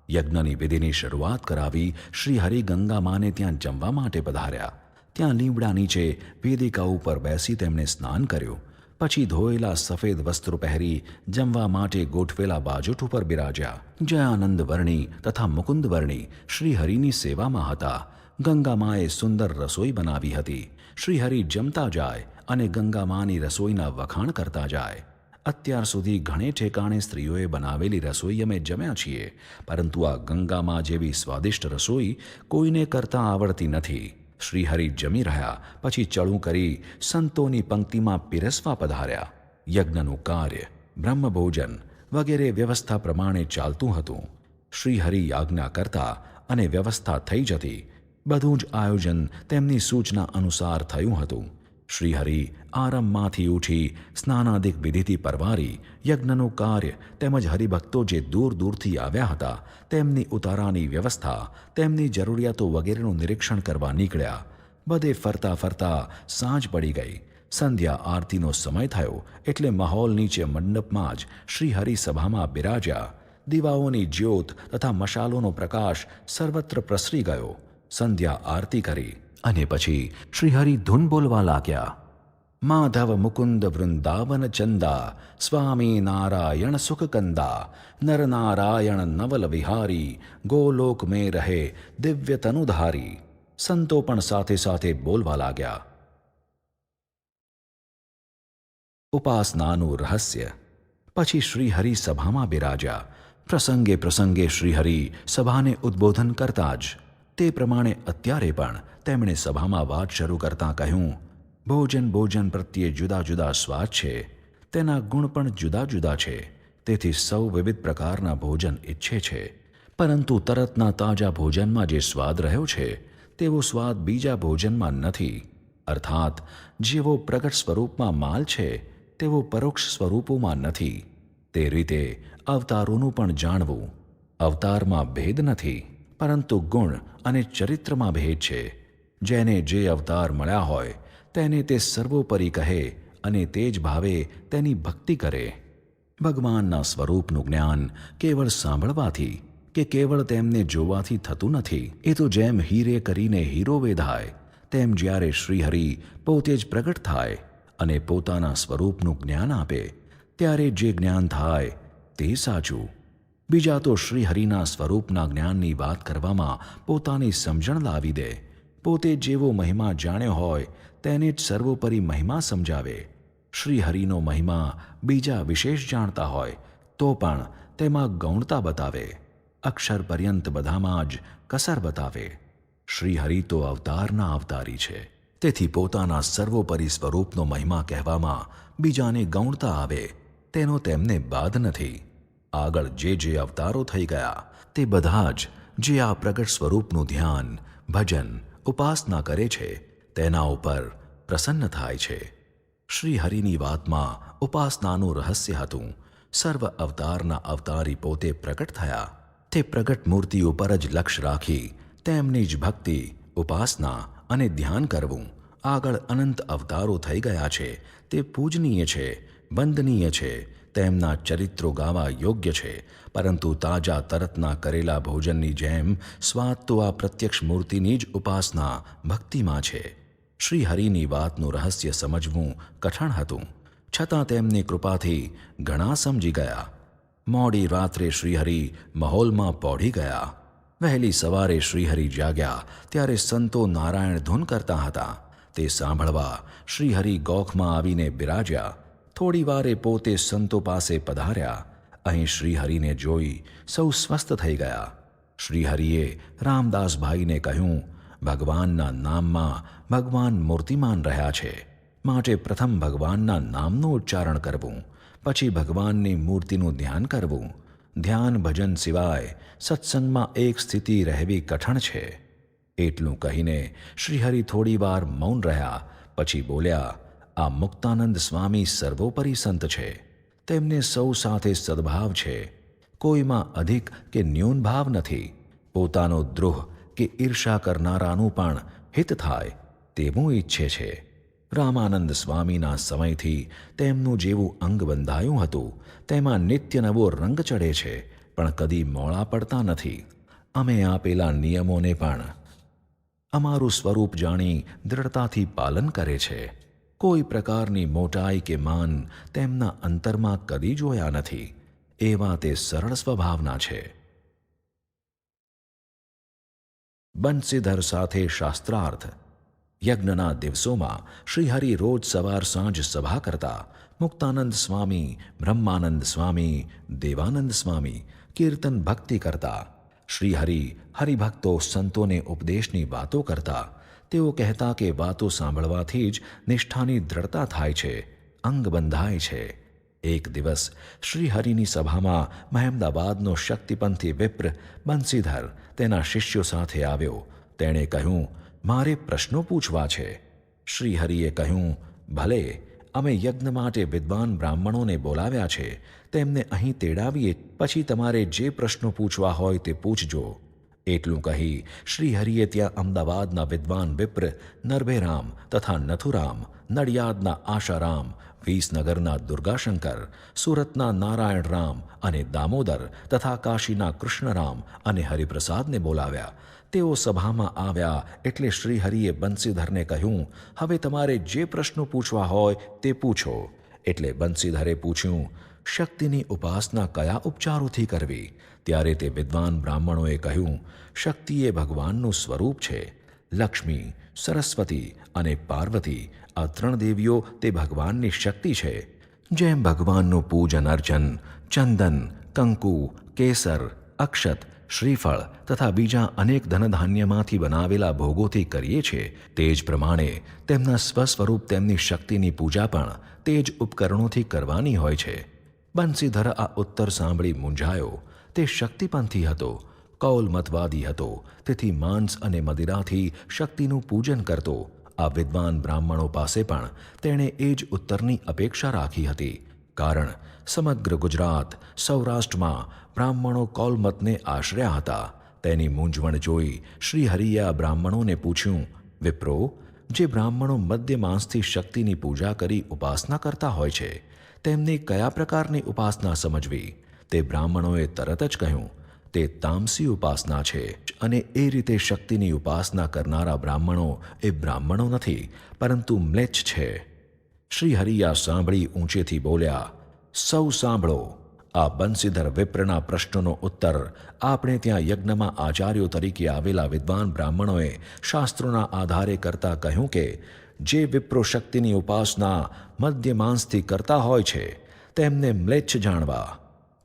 યજ્ઞની વિધિની શરૂઆત કરાવી શ્રીહરિ ગંગા માને ત્યાં જમવા માટે પધાર્યા. ત્યાં લીમડા નીચે વેદિકા ઉપર બેસી તેમણે સ્નાન કર્યું. પછી ધોયેલા સફેદ વસ્ત્રો પહેરી જમવા માટે ગોઠવેલા બાજોટ ઉપર બિરાજ્યા. જયાનંદ વર્ણી તથા મુકુંદ વર્ણી શ્રીહરિની સેવામાં હતા. ગંગામાએ સુંદર રસોઈ બનાવી હતી. શ્રીહરિ જમતા જાય અને ગંગામાની રસોઈના વખાણ કરતા જાય. અત્યાર સુધી ઘણે ઠેકાણે સ્ત્રીઓએ બનાવેલી રસોઈ અમે જમ્યા છીએ, પરંતુ આ ગંગામા જેવી સ્વાદિષ્ટ રસોઈ કોઈને કરતાં આવડતી નથી. શ્રીહરિ જમી રહ્યા પછી ચડું કરી સંતોની પંક્તિમાં પીરસવા પધાર્યા. યજ્ઞનું કાર્ય, બ્રહ્મભોજન વગેરે વ્યવસ્થા પ્રમાણે ચાલતું હતું. શ્રીહરિ આજ્ઞા કરતા અને વ્યવસ્થા થઈ જતી. બધું જ આયોજન તેમની સૂચના અનુસાર થયું હતું. શ્રીહરિ આરામમાંથી ઉઠી સ્નાનાદિક વિધિથી પરવારી યજ્ઞનું કાર્ય તેમજ હરિભક્તો જે દૂર દૂરથી આવ્યા હતા તેમની ઉતારાની વ્યવસ્થા, તેમની જરૂરિયાતો વગેરેનું નિરીક્ષણ કરવા નીકળ્યા. બધે ફરતા ફરતા સાંજ પડી ગઈ. સંધ્યા આરતીનો સમય થયો એટલે માહોલ નીચે મંડપમાં જ શ્રીહરિ સભામાં બિરાજ્યા. દીવાઓની જ્યોત તથા મશાલોનો પ્રકાશ સર્વત્ર પ્રસરી ગયો. સંધ્યા આરતી કરી અને પછી શ્રીહરિ ધૂન બોલવા લાગ્યા. માધવ મુકુંદ વૃંદાવન ચંદા, સ્વામી નારાયણ સુખકંદા, નરનારાયણ નવલ વિહારી, ગોલોક મેં રહે દિવ્ય તનુધારી. સંતો પણ સાથે સાથે બોલવા લાગ્યા. ઉપાસનાનું રહસ્ય. પછી શ્રીહરિ સભામાં બિરાજ્યા. પ્રસંગે પ્રસંગે શ્રીહરિ સભાને ઉદ્બોધન કરતા જ તે પ્રમાણે અત્યારે પણ તેમણે સભામાં વાત શરૂ કરતાં કહ્યું, ભોજન પ્રત્યે જુદા જુદા સ્વાદ છે, તેના ગુણ પણ જુદા જુદા છે. તેથી સૌ વિવિધ પ્રકારના ભોજન ઈચ્છે છે, પરંતુ તરતના તાજા ભોજનમાં જે સ્વાદ રહ્યો છે તેવો સ્વાદ બીજા ભોજનમાં નથી. અર્થાત જેવો પ્રગટ સ્વરૂપમાં માલ છે તેવો પરોક્ષ સ્વરૂપોમાં નથી. તે રીતે અવતારોનું પણ જાણવું. અવતારમાં ભેદ નથી, પરંતુ ગુણ અને ચરિત્રમાં ભેદ છે. જેને જે અવતાર મળ્યા હોય તેને તે સર્વોપરી કહે અને તે જ ભાવે તેની ભક્તિ કરે. ભગવાનના સ્વરૂપનું જ્ઞાન કેવળ સાંભળવાથી કે કેવળ તેમને જોવાથી થતું નથી. એ તો જેમ હીરે કરીને હીરો વેધાય તેમ જ્યારે શ્રીહરિ પોતે જ પ્રગટ થાય અને પોતાના સ્વરૂપનું જ્ઞાન આપે ત્યારે જે જ્ઞાન થાય તે સાચું. બીજા તો શ્રીહરિના સ્વરૂપના જ્ઞાનની વાત કરવામાં પોતાની સમજણ લાવી દે. પોતે જેવો મહિમા જાણ્યો હોય તેને જ સર્વોપરી મહિમા સમજાવે. શ્રીહરિનો મહિમા બીજા વિશેષ જાણતા હોય તો પણ તેમાં ગૌણતા બતાવે. અક્ષર પર્યંત બધામાં જ કસર બતાવે. શ્રીહરિ તો અવતારના અવતારી છે, તેથી પોતાના સર્વોપરી સ્વરૂપનો મહિમા કહેવામાં બીજાને ગૌણતા આવે. તેનો તેમને બાદ નથી. આગળ જે અવતારો થઈ ગયા તે બધા જ જે આ પ્રગટ સ્વરૂપનું ધ્યાન, ભજન, ઉપાસના કરે છે તેના ઉપર પ્રસન્ન થાય છે. શ્રી હરિની વાતમાં ઉપાસનાનું રહસ્ય હતું. સર્વ અવતારના અવતારી પોતે પ્રગટ થયા. તે પ્રગટ મૂર્તિ ઉપર જ લક્ષ્ય રાખી તેમની જ ભક્તિ, ઉપાસના અને ધ્યાન કરવું. આગળ અનંત અવતારો થઈ ગયા છે તે પૂજનીય છે, વંદનીય છે, તેમના ચરિત્રો ગાવા યોગ્ય છે, પરંતુ તાજા તરતના કરેલા ભોજનની જેમ સ્વાદ તો આ પ્રત્યક્ષ મૂર્તિની જ ઉપાસના, ભક્તિમાં છે. શ્રી હરિની વાતનું રહસ્ય સમજવું કઠણ હતું, છતાં તેમની કૃપાથી ઘણા સમજી ગયા. મોડી રાત્રે શ્રીહરિ મહોલમાં પહોંચી ગયા. વહેલી સવારે શ્રીહરિ જાગ્યા ત્યારે સંતો નારાયણ ધૂન કરતા હતા. તે સાંભળવા શ્રીહરિ ગોખમાં આવીને બિરાજ્યા. થોડી વારે પોતે સંતો પાસે પધાર્યા. અહીં શ્રીહરિને જોઈ સૌ સ્વસ્થ થઈ ગયા. શ્રીહરિએ રામદાસભાઈને કહ્યું, ભગવાનના નામમાં ભગવાન મૂર્તિમાન રહ્યા છે, માટે પ્રથમ ભગવાનના નામનું ઉચ્ચારણ કરવું, પછી ભગવાનની મૂર્તિનું ધ્યાન કરવું. ધ્યાન ભજન સિવાય સત્સંગમાં એક સ્થિતિ રહેવી કઠણ છે. એટલું કહીને શ્રીહરિ થોડીવાર મૌન રહ્યા. પછી બોલ્યા, આ મુક્તાનંદ સ્વામી સર્વોપરી સંત છે. તેમને સૌ સાથે સદભાવ છે. કોઈમાં અધિક કે ન્યૂન ભાવ નથી. પોતાનો દ્રોહ કે ઈર્ષા કરનારાનું પણ હિત થાય તેવું ઈચ્છે છે. રામાનંદ સ્વામીના સમયથી તેમનું જેવું અંગ બંધાયું હતું તેમાં નિત્ય નવો રંગ ચડે છે, પણ કદી મોડા પડતા નથી. અમે આપેલા નિયમોને પણ અમારું સ્વરૂપ જાણી દૃઢતાથી પાલન કરે છે. કોઈ પ્રકારની મોટાઈ કે માન તેમના અંતરમાં કદી જોયા નથી. એવા તે સરળ સ્વભાવના છે. બંસીધર સાથે શાસ્ત્રાર્થ. યજ્ઞના દિવસોમાં શ્રીહરિ રોજ સવાર સાંજ સભા કરતા. મુક્તાનંદ સ્વામી, બ્રહ્માનંદ સ્વામી, દેવાનંદ સ્વામી કીર્તન ભક્તિ કરતા. શ્રીહરિ હરિભક્તો સંતોને ઉપદેશની વાતો કરતા. તેઓ કહેતા કે વાતો સાંભળવાથી જ નિષ્ઠાની દ્રઢતા થાય છે, અંગ બંધાય છે. એક દિવસ શ્રીહરિની સભામાં મહેમદાબાદનો શક્તિપંથી વિપ્ર બંસીધર તેના શિષ્યો સાથે આવ્યો. તેણે કહ્યું, મારે પ્રશ્નો પૂછવા છે. શ્રીહરિએ કહ્યું, ભલે, અમે યજ્ઞ માટે વિદ્વાન બ્રાહ્મણોને બોલાવ્યા છે, તેમને અહીં તેડાવીએ, પછી તમારે જે પ્રશ્નો પૂછવા હોય તે પૂછજો. એટલું કહી શ્રીહરિએ ત્યાં અમદાવાદના વિદ્વાન વિપ્ર નરભેરામ તથા નથુરામ, નડિયાદના આશારામ, વિસનગરના દુર્ગાશંકર, સુરતના નારાયણ રામ અને દામોદર તથા કાશીના કૃષ્ણરામ અને હરિપ્રસાદને બોલાવ્યા. તેઓ સભામાં આવ્યા એટલે શ્રીહરિએ બંસીધરને કહ્યું, હવે તમારે જે પ્રશ્નો પૂછવા હોય તે પૂછો. એટલે બંસીધરે પૂછ્યું, શક્તિની ઉપાસના કયા ઉપચારોથી કરવી? ત્યારે તે વિદ્વાન બ્રાહ્મણોએ કહ્યું, શક્તિ એ ભગવાનનું સ્વરૂપ છે. લક્ષ્મી, સરસ્વતી અને પાર્વતી આ ત્રણ દેવીઓ તે ભગવાનની શક્તિ છે. જેમ ભગવાનનું પૂજન અર્ચન ચંદન, કંકુ, કેસર, અક્ષત, શ્રીફળ તથા બીજા અનેક ધનધાન્યમાંથી બનાવેલા ભોગોથી કરીએ છીએ, તે જ પ્રમાણે તેમના સ્વસ્વરૂપ તેમની શક્તિની પૂજા પણ તે જ ઉપકરણોથી કરવાની હોય છે. બંસીધર આ ઉત્તર સાંભળી મૂંઝાયો. તે શક્તિપંથી હતો, કૌલમતવાદી હતો, તેથી માંસ અને મદિરાથી શક્તિનું પૂજન કરતો. આ વિદ્વાન બ્રાહ્મણો પાસે પણ તેણે એ જ ઉત્તરની અપેક્ષા રાખી હતી, કારણ સમગ્ર ગુજરાત, સૌરાષ્ટ્રમાં બ્રાહ્મણો કૌલમતને આશ્રયા હતા. તેની મૂંઝવણ જોઈ શ્રીહરિએ આ બ્રાહ્મણોને પૂછ્યું, વિપ્રો, જે બ્રાહ્મણો મદ્ય માંસથી શક્તિની પૂજા કરી ઉપાસના કરતા હોય છે, તેમની કયા પ્રકારની ઉપાસના સમજવી? તે બ્રાહ્મણોએ તરત જ કહ્યું, તે તામસી ઉપાસના છે, અને એ રીતે શક્તિની ઉપાસના કરનારા બ્રાહ્મણો એ બ્રાહ્મણો નથી, પરંતુ મ્લેચ્છ છે. શ્રીહરિયા સાંભળી ઊંચેથી બોલ્યા, સૌ સાંભળો. આ બંસીધર વિપ્રના પ્રશ્નનો ઉત્તર આપણે ત્યાં યજ્ઞમાં આચાર્યો તરીકે આવેલા વિદ્વાન બ્રાહ્મણોએ શાસ્ત્રોના આધારે કરતા કહ્યું કે જે વિપ્રો શક્તિની ઉપાસના મદ્ય માંસથી કરતા હોય છે તેમને મ્લેચ્છ જાણવા.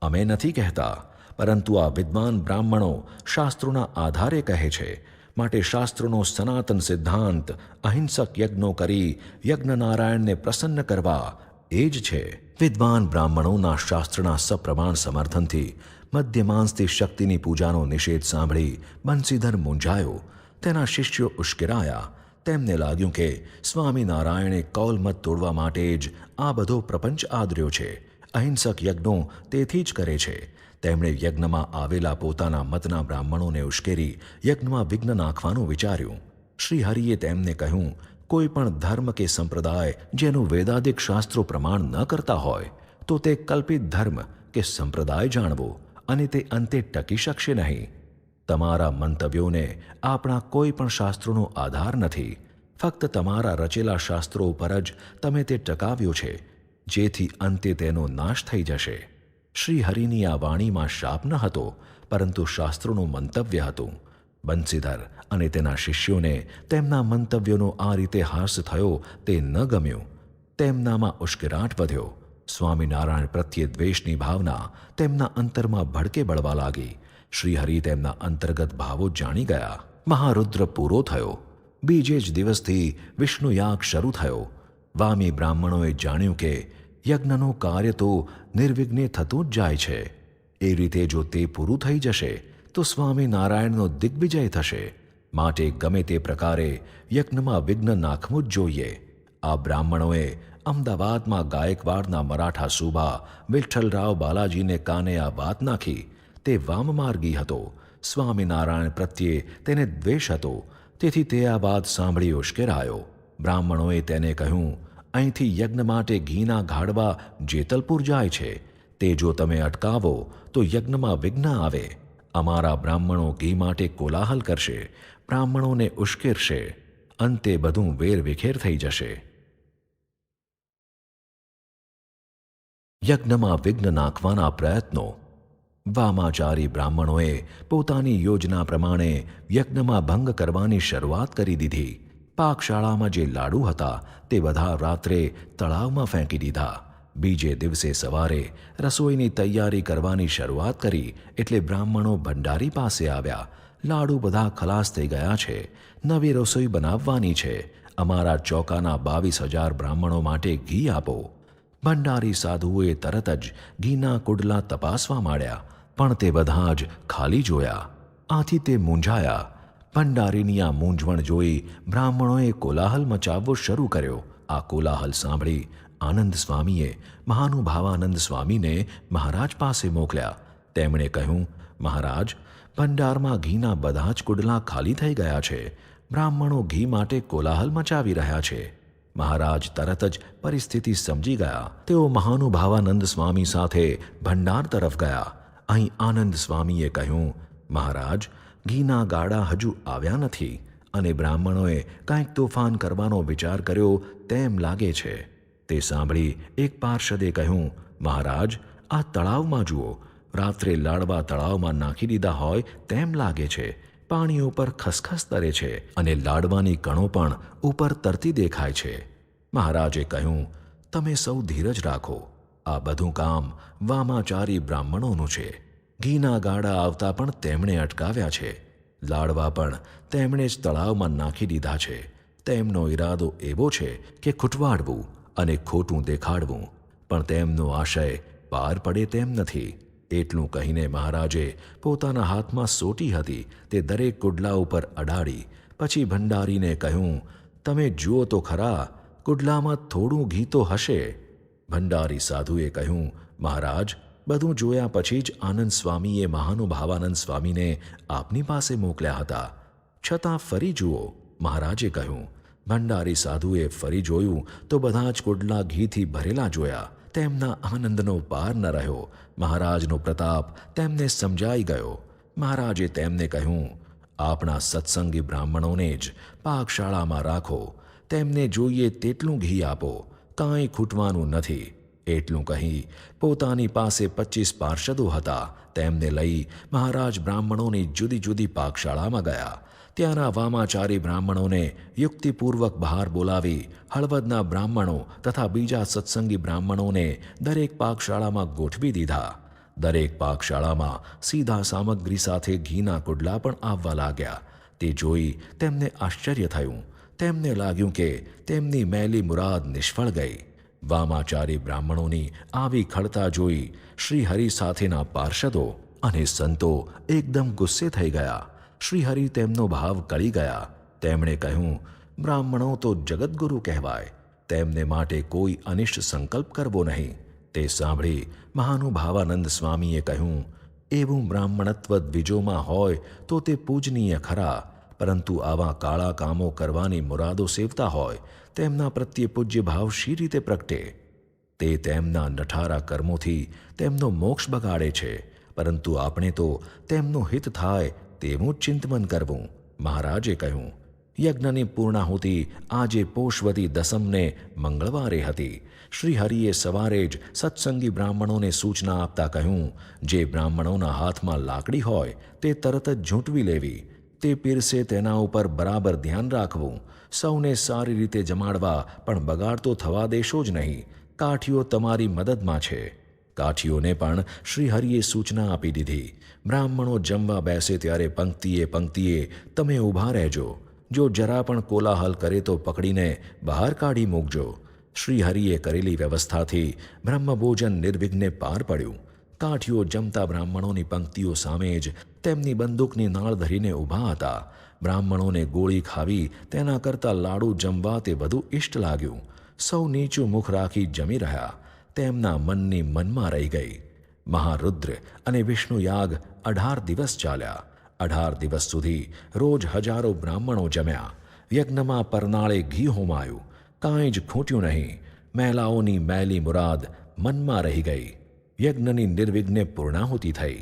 અમે નથી કહેતા, પરંતુ આ વિદ્વાન બ્રાહ્મણો શાસ્ત્રોના આધારે કહે છે. માટે શાસ્ત્રોનો સનાતન સિદ્ધાંત અહિંસક યજ્ઞો કરી યજ્ઞનારાયણને પ્રસન્ન કરવા એ જ છે વિદ્વાન બ્રાહ્મણોના શાસ્ત્રના સપ્રમાણ સમર્થનથી મધ્યમાંસથી શક્તિની પૂજાનો નિષેધ સાંભળી બંસીધર મૂંઝાયો. તેના શિષ્યો ઉશ્કેરાયા. તેમને લાગ્યું કે સ્વામિનારાયણે કૌલમત તોડવા માટે જ આ બધો પ્રપંચ આદર્યો છે. અહિંસક યજ્ઞો તેથી જ કરે છે. તેમણે યજ્ઞમાં આવેલા પોતાના મતના બ્રાહ્મણોને ઉશ્કેરી યજ્ઞમાં વિઘ્ન નાખવાનું વિચાર્યું. શ્રીહરિએ તેમને કહ્યું, કોઈ પણ ધર્મ કે સંપ્રદાય જેનું વેદાદિક શાસ્ત્રો પ્રમાણ ન કરતા હોય તો તે કલ્પિત ધર્મ કે સંપ્રદાય જાણવો અને તે અંતે ટકી શકશે નહીં. તમારા મંતવ્યોને આપણા કોઈ પણ શાસ્ત્રોનો આધાર નથી. ફક્ત તમારા રચેલા શાસ્ત્રો ઉપર જ તમે તે ટકાવ્યો છે, જેથી અંતે તેનો નાશ થઈ જશે. શ્રીહરિની આ વાણીમાં શાપ ન હતો, પરંતુ શાસ્ત્રોનું મંતવ્ય હતું. બંસીધર અને તેના શિષ્યોને તેમના મંતવ્યોનો આ રીતે હાસ થયો તે ન ગમ્યું. તેમનામાં ઉશ્કેરાટ વધ્યો. સ્વામિનારાયણ પ્રત્યે દ્વેષની ભાવના તેમના અંતરમાં ભડકે બળવા લાગી. શ્રીહરિ તેમના અંતર્ગત ભાવો જાણી ગયા. મહારુદ્ર પૂરો થયો. બીજે જ દિવસથી વિષ્ણુયાગ શરૂ થયો. વામી બ્રાહ્મણોએ જાણ્યું કે યજ્ઞનું કાર્ય તો નિર્વિઘ્ને થતું જ જાય છે. એ રીતે જો તે પૂરું થઈ જશે તો સ્વામિનારાયણનો દિગ્વિજય થશે. માટે ગમે તે પ્રકારે યજ્ઞમાં વિઘ્ન નાખવું જ જોઈએ. આ બ્રાહ્મણોએ અમદાવાદમાં ગાયકવાડના મરાઠા સુબા વિઠ્ઠલરાવ બાલાજીને કાને આ વાત નાખી. તે વામમાર્ગી હતો. સ્વામિનારાયણ પ્રત્યે તેને દ્વેષ હતો. તેથી તે આ વાત સાંભળી ઉશ્કેરાયો. બ્રાહ્મણોએ તેને કહ્યું, અહીંથી યજ્ઞ માટે ઘીના ગાડવા જેતલપુર જાય છે. તે જો તમે અટકાવો તો યજ્ઞમાં વિઘ્ન આવે. અમારા બ્રાહ્મણો ઘી માટે કોલાહલ કરશે, બ્રાહ્મણોને ઉશ્કેરશે. અંતે બધું વેરવિખેર થઈ જશે. યજ્ઞમાં વિઘ્ન નાખવાના પ્રયત્નો. વામાચારી બ્રાહ્મણોએ પોતાની યોજના પ્રમાણે યજ્ઞમાં ભંગ કરવાની શરૂઆત કરી દીધી. પાકશાળામાં જે લાડુ હતા તે બધા રાત્રે તળાવમાં ફેંકી દીધા. બીજે દિવસે સવારે રસોઈની તૈયારી કરવાની શરૂઆત કરી એટલે બ્રાહ્મણો ભંડારી પાસે આવ્યા. લાડુ બધા ખલાસ થઈ ગયા છે. નવી રસોઈ બનાવવાની છે. અમારા ચોકાના 22,000 બ્રાહ્મણો માટે ઘી આપો. ભંડારી સાધુઓએ તરત જ ઘીના કુડલા તપાસવા માંડ્યા, પણ તે બધા જ ખાલી જોયા. આથી તે મૂંઝાયા. ભંડારીની આ મૂંઝવણ જોઈ બ્રાહ્મણોએ કોલાહલ મચાવવો શરૂ કર્યો. આ કોલાહલ સાંભળી આનંદ સ્વામીએ મહાનુભાવાનંદ સ્વામીને મહારાજ પાસે મોકલ્યા. તેમણે કહ્યું, મહારાજ, ભંડારમાં ઘીના બધા જ કુડલા ખાલી થઈ ગયા છે. બ્રાહ્મણો ઘી માટે કોલાહલ મચાવી રહ્યા છે. મહારાજ તરત જ પરિસ્થિતિ સમજી ગયા. તેઓ મહાનુભાવાનંદ સ્વામી સાથે ભંડાર તરફ ગયા. અહીં આનંદ સ્વામીએ કહ્યું, મહારાજ, ઘીના ગાડા હજુ આવ્યા નથી અને બ્રાહ્મણોએ કાંઈક તોફાન કરવાનો વિચાર કર્યો તેમ લાગે છે. તે સાંભળી એક પાર્ષદે કહ્યું, મહારાજ, આ તળાવમાં જુઓ. રાત્રે લાડવા તળાવમાં નાખી દીધા હોય તેમ લાગે છે. પાણી ઉપર ખસખસ તરે છે અને લાડવાની કણો પણ ઉપર તરતી દેખાય છે. મહારાજે કહ્યું, તમે સૌ ધીરજ રાખો. આ બધું કામ વામાચારી બ્રાહ્મણોનું છે. ઘીના ગાડા આવતા પણ તેમણે અટકાવ્યા છે. લાડવા પણ તેમણે જ તળાવમાં નાખી દીધા છે. તેમનો ઈરાદો એવો છે કે ખૂટવાડવું અને ખોટું દેખાડવું, પણ તેમનો આશય પાર પડે તેમ નથી. એટલું કહીને મહારાજે પોતાના હાથમાં સોટી હતી તે દરેક કુડલા ઉપર અડાડી. પછી ભંડારીને કહ્યું, તમે જુઓ તો ખરા, કુડલામાં થોડું ઘી તો હશે. ભંડારી સાધુએ કહ્યું, મહારાજ, બધું જોયા પછી જ આનંદ સ્વામીએ મહાનુભાવાનંદ સ્વામીને આપની પાસે મોકલ્યા હતા. છતાં ફરી જુઓ, મહારાજે કહ્યું. ભંડારી સાધુએ ફરી જોયું તો બધા જ કુડલા ઘીથી ભરેલા જોયા. તેમના આનંદનો પાર ન રહ્યો. મહારાજનો પ્રતાપ તેમને સમજાઈ ગયો. મહારાજે તેમને કહ્યું, આપણા સત્સંગી બ્રાહ્મણોને જ પાકશાળામાં રાખો. તેમને જોઈએ તેટલું ઘી આપો. કાંઈ ખૂટવાનું નથી. એટલું કહી પોતાની પાસે 25 પાર્ષદો હતા તેમને લઈ મહારાજ બ્રાહ્મણોની જુદી જુદી પાકશાળામાં ગયા. ત્યાંના વામાચારી બ્રાહ્મણોને યુક્તિપૂર્વક બહાર બોલાવી હળવદના બ્રાહ્મણો તથા બીજા સત્સંગી બ્રાહ્મણોને દરેક પાકશાળામાં ગોઠવી દીધા. દરેક પાકશાળામાં સીધા સામગ્રી સાથે ઘીના કુડલા પણ આવવા લાગ્યા. તે જોઈ તેમને આશ્ચર્ય થયું. તેમને લાગ્યું કે તેમની મેલી મુરાદ નિષ્ફળ ગઈ. વામાચારી બ્રાહ્મણોની આવી ખડતા જોઈ શ્રીહરિ સાથેના પાર્ષદો અને સંતો એકદમ ગુસ્સે થઈ ગયા. શ્રીહરિ તેમનો ભાવ કળી ગયા. તેમણે કહ્યું, બ્રાહ્મણો તો જગતગુરુ કહેવાય, તેમને માટે કોઈ અનિષ્ટ સંકલ્પ કરવો નહીં. તે સાંભળી મહાનુભાવાનંદ સ્વામીએ કહ્યું, એવું બ્રાહ્મણત્વ દ્વિજોમાં હોય તો તે પૂજનીય ખરા, પરંતુ આવા કાળા કામો કરવાની મુરાદો સેવતા હોય તેમના પ્રત્યે પૂજ્ય ભાવ શી રીતે પ્રગટે? તે તેમના નઠારા કર્મોથી તેમનો મોક્ષ બગાડે છે, પરંતુ આપણે તો તેમનું હિત થાય તેવું જ ચિંતન કરવું. મહારાજે કહ્યું, યજ્ઞની પૂર્ણાહુતિ આજે પોષવતી દસમને મંગળવારે હતી. શ્રીહરિએ સવારે જ સત્સંગી બ્રાહ્મણોને સૂચના આપતા કહ્યું, જે બ્રાહ્મણોના હાથમાં લાકડી હોય તે તરત જ ઝૂંટવી લેવી. તે પીરસે તેના ઉપર બરાબર ધ્યાન રાખવું. સૌને સારી રીતે જમાડવા, પણ બગાડ તો થવા દેશો જ નહીં. કાઠીઓ તમારી મદદમાં છે. કાઠીઓને પણ શ્રીહરિએ સૂચના આપી દીધી. બ્રાહ્મણો જમવા બેસે ત્યારે પંક્તિએ પંક્તિએ તમે ઊભા રહેજો. જો જરા પણ કોલાહલ કરે તો પકડીને બહાર કાઢી મૂકજો. શ્રીહરિએ કરેલી વ્યવસ્થાથી બ્રહ્મભોજન નિર્વિઘ્ને પાર પડ્યું. કાઠીઓ જમતા બ્રાહ્મણોની પંક્તિઓ સામે જ તેમની બંદૂકની નાળ ધરીને ઊભા હતા. બ્રાહ્મણોને ગોળી ખાવી તેના કરતાં લાડુ જમવા તે વધુ ઇષ્ટ લાગ્યું. સૌ નીચું મુખ રાખી જમી રહ્યા. તેમના મનની મનમાં રહી ગઈ. મહારુદ્ર અને વિષ્ણુ યાગ 18 દિવસ ચાલ્યા. 18 દિવસ સુધી રોજ હજારો બ્રાહ્મણો જમ્યા. યજ્ઞમાં પરનાળે ઘી હોમાયું. કાંઈ જ ખૂટ્યું નહીં. મહેલાઓની મેલી મુરાદ મનમાં રહી ગઈ. યજ્ઞની નિર્વિઘ્ને પૂર્ણાહુતિ થઈ.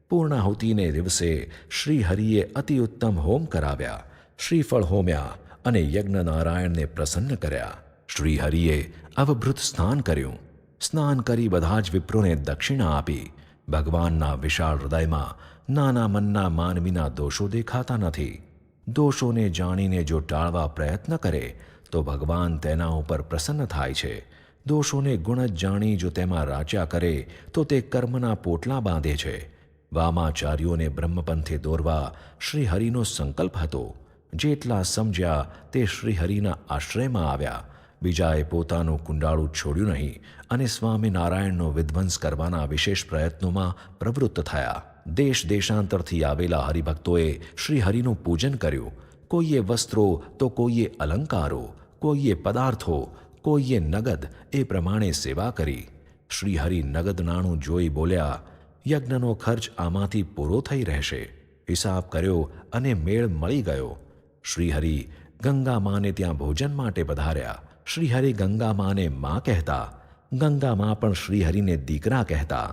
પૂર્ણાહુતિને દિવસે શ્રીહરિએ અતિ ઉત્તમ હોમ કરાવ્યા. શ્રીફળ હોમ્યા અને યજ્ઞનારાયણને પ્રસન્ન કર્યા. શ્રીહરિએ અવભૃત સ્નાન કર્યું. સ્નાન કરી બધા જ વિપ્રોને દક્ષિણા આપી. ભગવાનના વિશાળ હૃદયમાં નાના મનના માનવીના દોષો દેખાતા નથી. દોષોને જાણીને જો ટાળવા પ્રયત્ન કરે તો ભગવાન તેના ઉપર પ્રસન્ન થાય છે. દોષોને ગુણ જ જાણી જો તેમાં રાચ્યા કરે તો તે કર્મના પોટલા બાંધે છે. વામાચાર્યોને બ્રહ્મપંથે દોરવા શ્રીહરિનો સંકલ્પ હતો. જેટલા સમજ્યા તે શ્રીહરિના આશ્રયમાં આવ્યા. બીજાએ પોતાનું કુંડાળું છોડ્યું નહીં અને સ્વામિનારાયણનો વિધ્વંસ કરવાના વિશેષ પ્રયત્નોમાં પ્રવૃત્ત થયા. દેશ દેશાંતરથી આવેલા હરિભક્તોએ શ્રીહરિનું પૂજન કર્યું. કોઈએ વસ્ત્રો તો કોઈએ અલંકારો, કોઈએ પદાર્થો, કોઈએ નગદ એ પ્રમાણે સેવા કરી. શ્રીહરિ નગદ નાણું જોઈ બોલ્યા, યજ્ઞનો ખર્ચ આમાંથી પૂરો થઈ રહેશે. હિસાબ કર્યો અને મેળ મળી ગયો. શ્રીહરિ ગંગા માને ત્યાં ભોજન માટે પધાર્યા. શ્રીહરિ ગંગા માને મા કહેતા. ગંગા મા પણ શ્રીહરિને દીકરા કહેતા.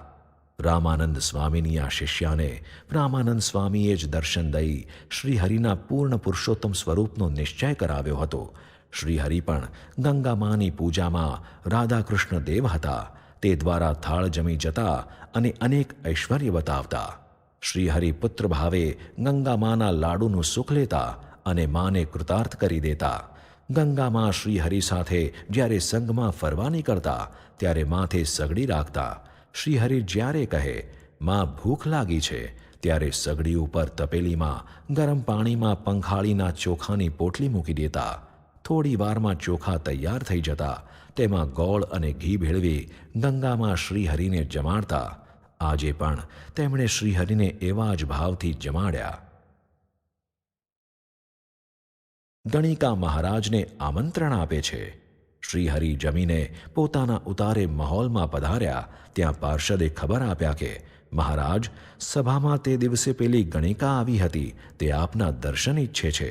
રામાનંદ સ્વામીની આ શિષ્યાને રામાનંદ સ્વામીએ જ દર્શન દઈ શ્રીહરિના પૂર્ણ પુરુષોત્તમ સ્વરૂપનો નિશ્ચય કરાવ્યો હતો. શ્રીહરિ પણ ગંગા માની પૂજામાં રાધાકૃષ્ણ દેવ હતા. તે દ્વારા થાળ જમી જતા અને અનેક ઐશ્વર્ય બતાવતા. શ્રીહરિ પુત્ર ભાવે ગંગા માના લાડુનું સુખ લેતા અને માને કૃતાર્થ કરી દેતા. ગંગા મા શ્રીહરિ સાથે જ્યારે સંગમાં ફરવા નીકળતા ત્યારે માથે સગડી રાખતા. શ્રીહરિ જ્યારે કહે માં ભૂખ લાગી છે ત્યારે સગડી ઉપર તપેલીમાં ગરમ પાણીમાં પંખાળીના ચોખાની પોટલી મૂકી દેતા. થોડી વારમાં ચોખા તૈયાર થઈ જતા. તેમાં ગોળ અને ઘી ભેળવી ગંગામાં શ્રીહરિને જમાડતા. આજે પણ તેમણે શ્રીહરિને એવા જ ભાવથી જમાડ્યા. ગણિકા મહારાજને આમંત્રણ આપે છે. શ્રીહરિ જમીને પોતાના ઉતારે મહોલમાં પધાર્યા. ત્યાં પાર્ષદે ખબર આપ્યા કે મહારાજ, સભામાં તે દિવસે પેલી ગણિકા આવી હતી, તે આપના દર્શન ઈચ્છે છે.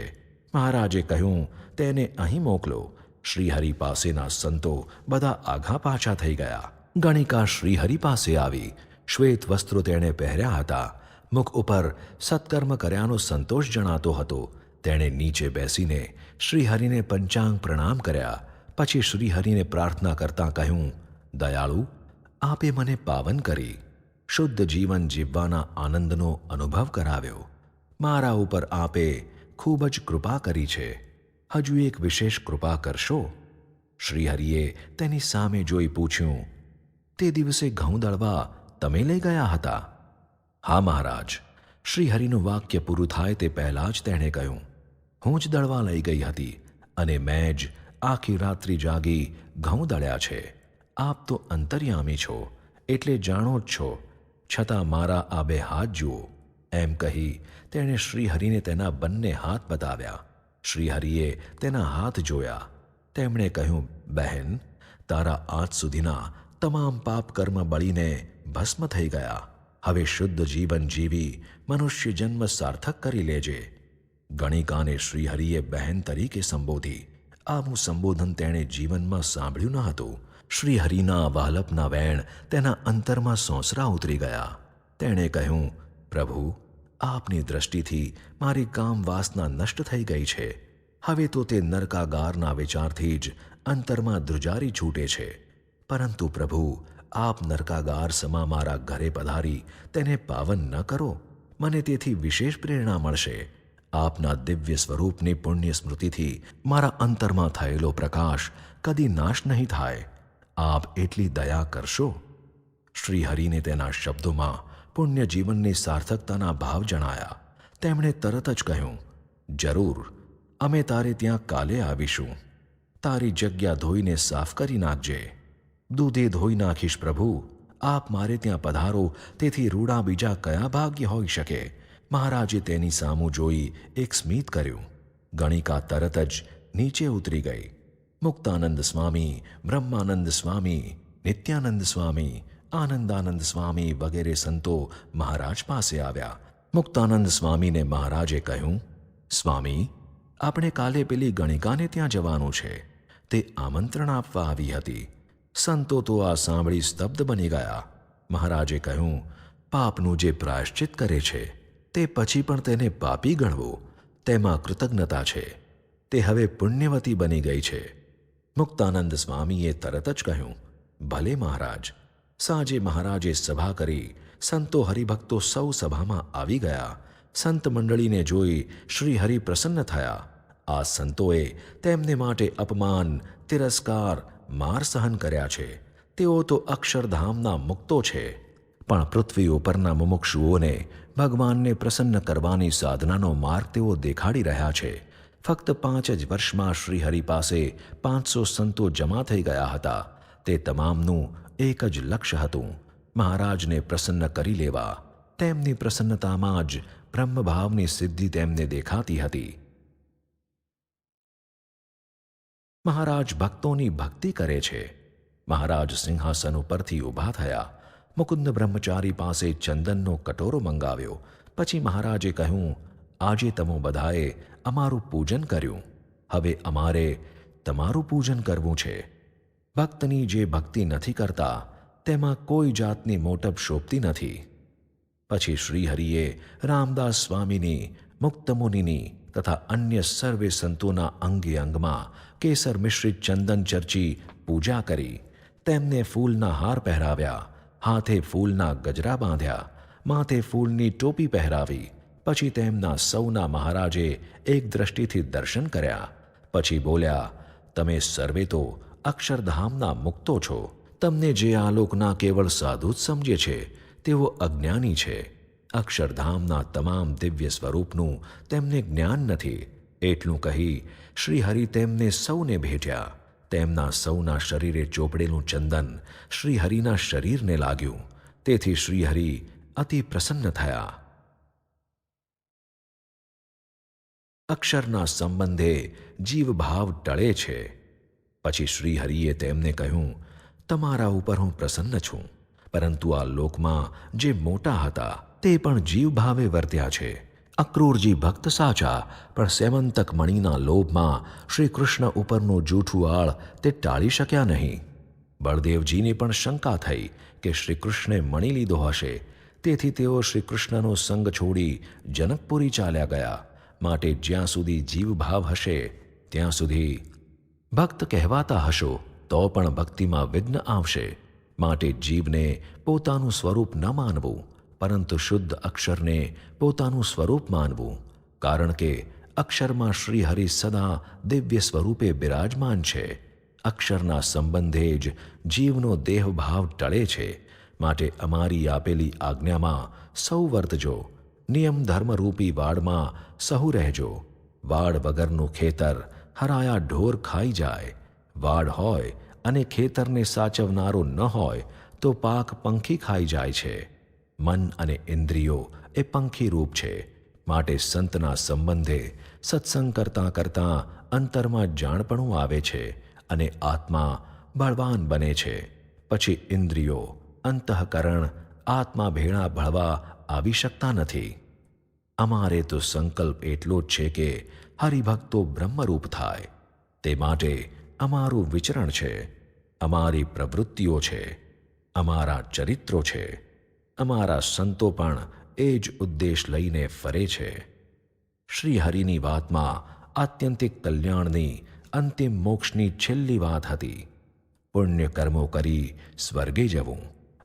મહારાજે કહ્યું, તેને અહીં મોકલો. શ્રીહરિ પાસેના સંતો બધા આઘા પાછા થઈ ગયા. ગણિકા શ્રીહરિ પાસે આવી. શ્વેત વસ્ત્રો તેણે પહેર્યા હતા. મુખ ઉપર સત્કર્મ કર્યાનો સંતોષ જણાતો હતો. તેણે નીચે બેસીને શ્રીહરિને પંચાંગ પ્રણામ કર્યા. પછી શ્રીહરિને પ્રાર્થના કરતાં કહ્યું, દયાળુ, આપે મને પાવન કરી, શુદ્ધ જીવન જીવવાના આનંદનો અનુભવ કરાવ્યો. મારા ઉપર આપે ખૂબ જ કૃપા કરી છે. હજુ એક વિશેષ કૃપા કરશો? શ્રીહરિએ તેની સામે જોઈ પૂછ્યું, તે દિવસે ઘઉં દળવા તમે લઈ ગયા હતા? હા મહારાજ. શ્રીહરિનું વાક્ય પૂરું થાય તે પહેલાં જ તેણે કહ્યું, હું જ દળવા લઈ ગઈ હતી અને મેં જ આખી રાત્રિ જાગી ઘઉં દળ્યા છે. આપ તો અંતર્યામી છો, એટલે જાણો જ છો, છતાં મારા આ બે હાથ જુઓ. એમ કહી તેણે શ્રીહરિને તેના બંને હાથ બતાવ્યા. શ્રીહરિએ તેના હાથ જોયા. તેમણે કહ્યું, બહેન, તારા આજ સુધીના તમામ પાપ કર્મ બળીને ભસ્મ થઈ ગયા. હવે શુદ્ધ જીવન જીવી મનુષ્ય જન્મ સાર્થક કરી લેજે. ગણિકાને શ્રીહરિએ બહેન તરીકે સંબોધી. આવું સંબોધન તેણે જીવનમાં સાંભળ્યું ન હતું. શ્રીહરિના વાલપના વેણ તેના અંતરમાં સોંસરા ઉતરી ગયા. તેણે કહ્યું, પ્રભુ, આપની દ્રષ્ટિથી મારી કામ વાસના નષ્ટ થઈ ગઈ છે. હવે તો તે નરકાગારના વિચારથી જ અંતરમાં ધ્રુજારી છૂટે છે. પરંતુ પ્રભુ, આપ નરકાગાર સમા મારા ઘરે પધારી તેને પાવન ન કરો. મને તેથી વિશેષ પ્રેરણા મળશે. આપના દિવ્ય સ્વરૂપની પુણ્ય સ્મૃતિથી મારા અંતરમાં થયેલો પ્રકાશ કદી નાશ નહીં થાય. આપ એટલી દયા કરશો. શ્રીહરિને તેના શબ્દોમાં પુણ્ય જીવનની સાર્થકતાના ભાવ જણાયા. તેમણે તરત જ કહ્યું, જરૂર, અમે તારે ત્યાં કાલે આવીશું. તારી જગ્યા ધોઈને સાફ કરી નાખજે. દૂધે ધોઈ નાખીશ પ્રભુ. આપ મારે ત્યાં પધારો, તેથી રૂડા બીજા કયા ભાગ્ય હોઈ શકે. મહારાજે તેની સામું જોઈ એક સ્મિત કર્યું. ગણિકા તરત જ નીચે ઉતરી ગઈ. મુક્તાનંદ સ્વામી, બ્રહ્માનંદ સ્વામી, નિત્યાનંદ સ્વામી, આનંદાનંદ સ્વામી વગેરે સંતો મહારાજ પાસે આવ્યા. મુક્તાનંદ સ્વામીને મહારાજે કહ્યું, સ્વામી, આપણે કાલે પેલી ગણિકાને ત્યાં જવાનું છે. તે આમંત્રણ આપવા આવી હતી. સંતો તો આ સાંભળી સ્તબ્ધ બની ગયા. મહારાજે કહ્યું, પાપનું જે પ્રાયશ્ચિત કરે છે તે પછી પણ તેને પાપી ગણવો, તેમાં કૃતજ્ઞતા છે. તે હવે પુણ્યવતી બની ગઈ છે. મુક્તાનંદ સ્વામીએ તરત જ કહ્યું, ભલે મહારાજ. સાંજે મહારાજે સભા કરી. સંતો હરિભક્તો સૌ સભામાં આવી ગયા. સંત મંડળીને જોઈ શ્રીહરિ પ્રસન્ન થયા. આ સંતોએ તેમને માટે અપમાન, તિરસ્કાર, માર સહન કર્યા છે. તેઓ તો અક્ષરધામના મુક્તો છે. પણ પૃથ્વી ઉપરના મુમુક્ષુઓને ભગવાનને પ્રસન્ન કરવાની સાધનાનો માર્ગ તેઓ દેખાડી રહ્યા છે. ફક્ત 5 જ વર્ષમાં શ્રીહરિ પાસે 500 સંતો જમા થઈ ગયા હતા. તે તમામનું એક જ લક્ષ્ય હતું, મહારાજને પ્રસન્ન કરી લેવા. તેમની પ્રસન્નતામાં જ બ્રહ્મભાવની સિદ્ધિ તેમને દેખાતી હતી. મહારાજ ભક્તોની ભક્તિ કરે છે. મહારાજ સિંહાસન ઉપરથી ઊભા થયા. મુકુંદ બ્રહ્મચારી પાસે ચંદનનો કટોરો મંગાવ્યો. પછી મહારાજે કહ્યું, આજે તમે બધાએ અમારું પૂજન કર્યું. હવે અમારે તમારું પૂજન કરવું છે. ભક્તની જે ભક્તિ નથી કરતા તેમાં કોઈ જાતની મોટપ શોભતી નથી. પછી શ્રીહરિએ રામદાસ સ્વામીની, મુક્તમુનિની તથા અન્ય સર્વે સંતોના અંગે અંગમાં કેસર મિશ્રિત ચંદન ચર્ચી પૂજા કરી. તેમને ફૂલના હાર પહેરાવ્યા, હાથે ફૂલના ગજરા બાંધ્યા, માથે ફૂલની ટોપી પહેરાવી. પછી તેમના સૌના મહારાજે એક દ્રષ્ટિથી દર્શન કર્યા. પછી બોલ્યા, તમે સર્વે તો અક્ષરધામના મુક્તો છો. તમને જે આલોકના કેવળ સાધુ જ સમજે છે તેઓ અજ્ઞાની છે. અક્ષરધામના તમામ દિવ્ય સ્વરૂપનું તેમને જ્ઞાન નથી. એટલું કહી શ્રીહરિ તેમને સૌને ભેટ્યા. તેમના સૌના શરીરે ચોપડેલું ચંદન શ્રીહરિના શરીરને લાગ્યું. તેથી શ્રીહરિ અતિ પ્રસન્ન થયા. અક્ષરના સંબંધે જીવભાવ ટળે છે. પછી શ્રીહરિએ તેમને કહ્યું, તમારા ઉપર હું પ્રસન્ન છું, પરંતુ આ લોકમાં જે મોટા હતા તે પણ જીવભાવે વર્ત્યા છે. અક્રૂરજી ભક્ત સાચા, પણ સેમંતક મણિના લોભમાં શ્રી કૃષ્ણ ઉપરનું જૂઠું આળ તે ટાળી શક્યા નહીં. બળદેવજીને પણ શંકા થઈ કે શ્રી કૃષ્ણે મણી લીધો હશે. તેથી તેઓ શ્રી કૃષ્ણનો સંગ છોડી જનકપુરી ચાલ્યા ગયા. માટે જ્યાં સુધી જીવભાવ હશે ત્યાં સુધી ભક્ત કહેવાતા હશો તો પણ ભક્તિમાં વિઘ્ન આવશે. માટે જીવને પોતાનું સ્વરૂપ ન માનવું, પરંતુ શુદ્ધ અક્ષરને પોતાનું સ્વરૂપ માનવું. કારણ કે અક્ષરમાં શ્રીહરિ સદા દિવ્ય સ્વરૂપે બિરાજમાન છે. અક્ષરના સંબંધે જ જીવનો દેહભાવ ટળે છે. માટે અમારી આપેલી આજ્ઞામાં સૌ વર્તજો. નિયમ ધર્મરૂપી વાડમાં સહુ રહેજો. વાડ વગરનું ખેતર હરાયા ઢોર ખાઈ જાય. વાડ હોય અને ખેતરને સાચવનારો ન હોય તો પાક પંખી ખાઈ જાય છે. મન અને ઇન્દ્રિયો એ પંખી રૂપ છે. માટે સંતના સંબંધે સત્સંગ કરતાં કરતાં અંતરમાં જાણપણું આવે છે અને આત્મા બળવાન બને છે. પછી ઇન્દ્રિયો, અંતઃકરણ આત્મા ભેળા ભળવા આવી શકતા નથી. અમારે તો સંકલ્પ એટલો જ છે કે હરિભક્તો બ્રહ્મરૂપ થાય. તે માટે અમારું વિચરણ છે, અમારી પ્રવૃત્તિઓ છે, અમારા ચરિત્રો છે. અમારા સંતો પણ એ જ ઉદ્દેશ લઈને ફરે છે. શ્રી હરિની વાતમાં આત્યંતિક કલ્યાણની, અંતિમ મોક્ષની છેલ્લી વાત હતી. પુણ્ય કર્મો કરી સ્વર્ગે જવું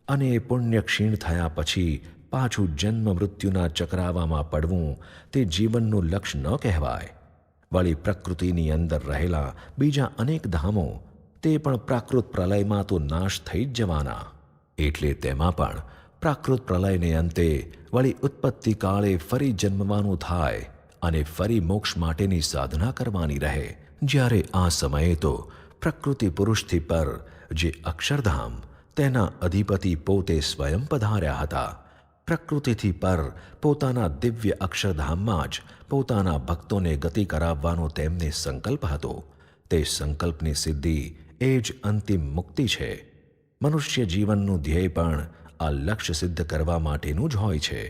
અને એ પુણ્ય ક્ષીણ થયા પછી પાછું જન્મ મૃત્યુના ચક્રાવામાં પડવું તે જીવનનું લક્ષ્ય ન કહેવાય. વળી પ્રકૃતિની અંદર રહેલા બીજા અનેક ધામો તે પણ પ્રાકૃત પ્રલયમાં તો નાશ થઈ જ જવાના. એટલે તેમાં પણ પ્રાકૃત પ્રલયને અંતે વળી ઉત્પત્તિ કાળે ફરી જન્મવાનું થાય અને ફરી મોક્ષ માટેની સાધના કરવાની રહે. જ્યારે આ સમયે તો પ્રકૃતિ પુરુષથી પર જે અક્ષરધામ તેના અધિપતિ પોતે સ્વયં પધાર્યા હતા. પ્રકૃતિથી પર પોતાના દિવ્ય અક્ષરધામમાં જ પોતાના ભક્તોને ગતિ કરાવવાનો તેમને સંકલ્પ હતો. તે સંકલ્પની સિદ્ધિ એ જ અંતિમ મુક્તિ છે. મનુષ્ય જીવનનું ધ્યેય પણ આ લક્ષ્ય સિદ્ધ કરવા માટેનું જ હોય છે.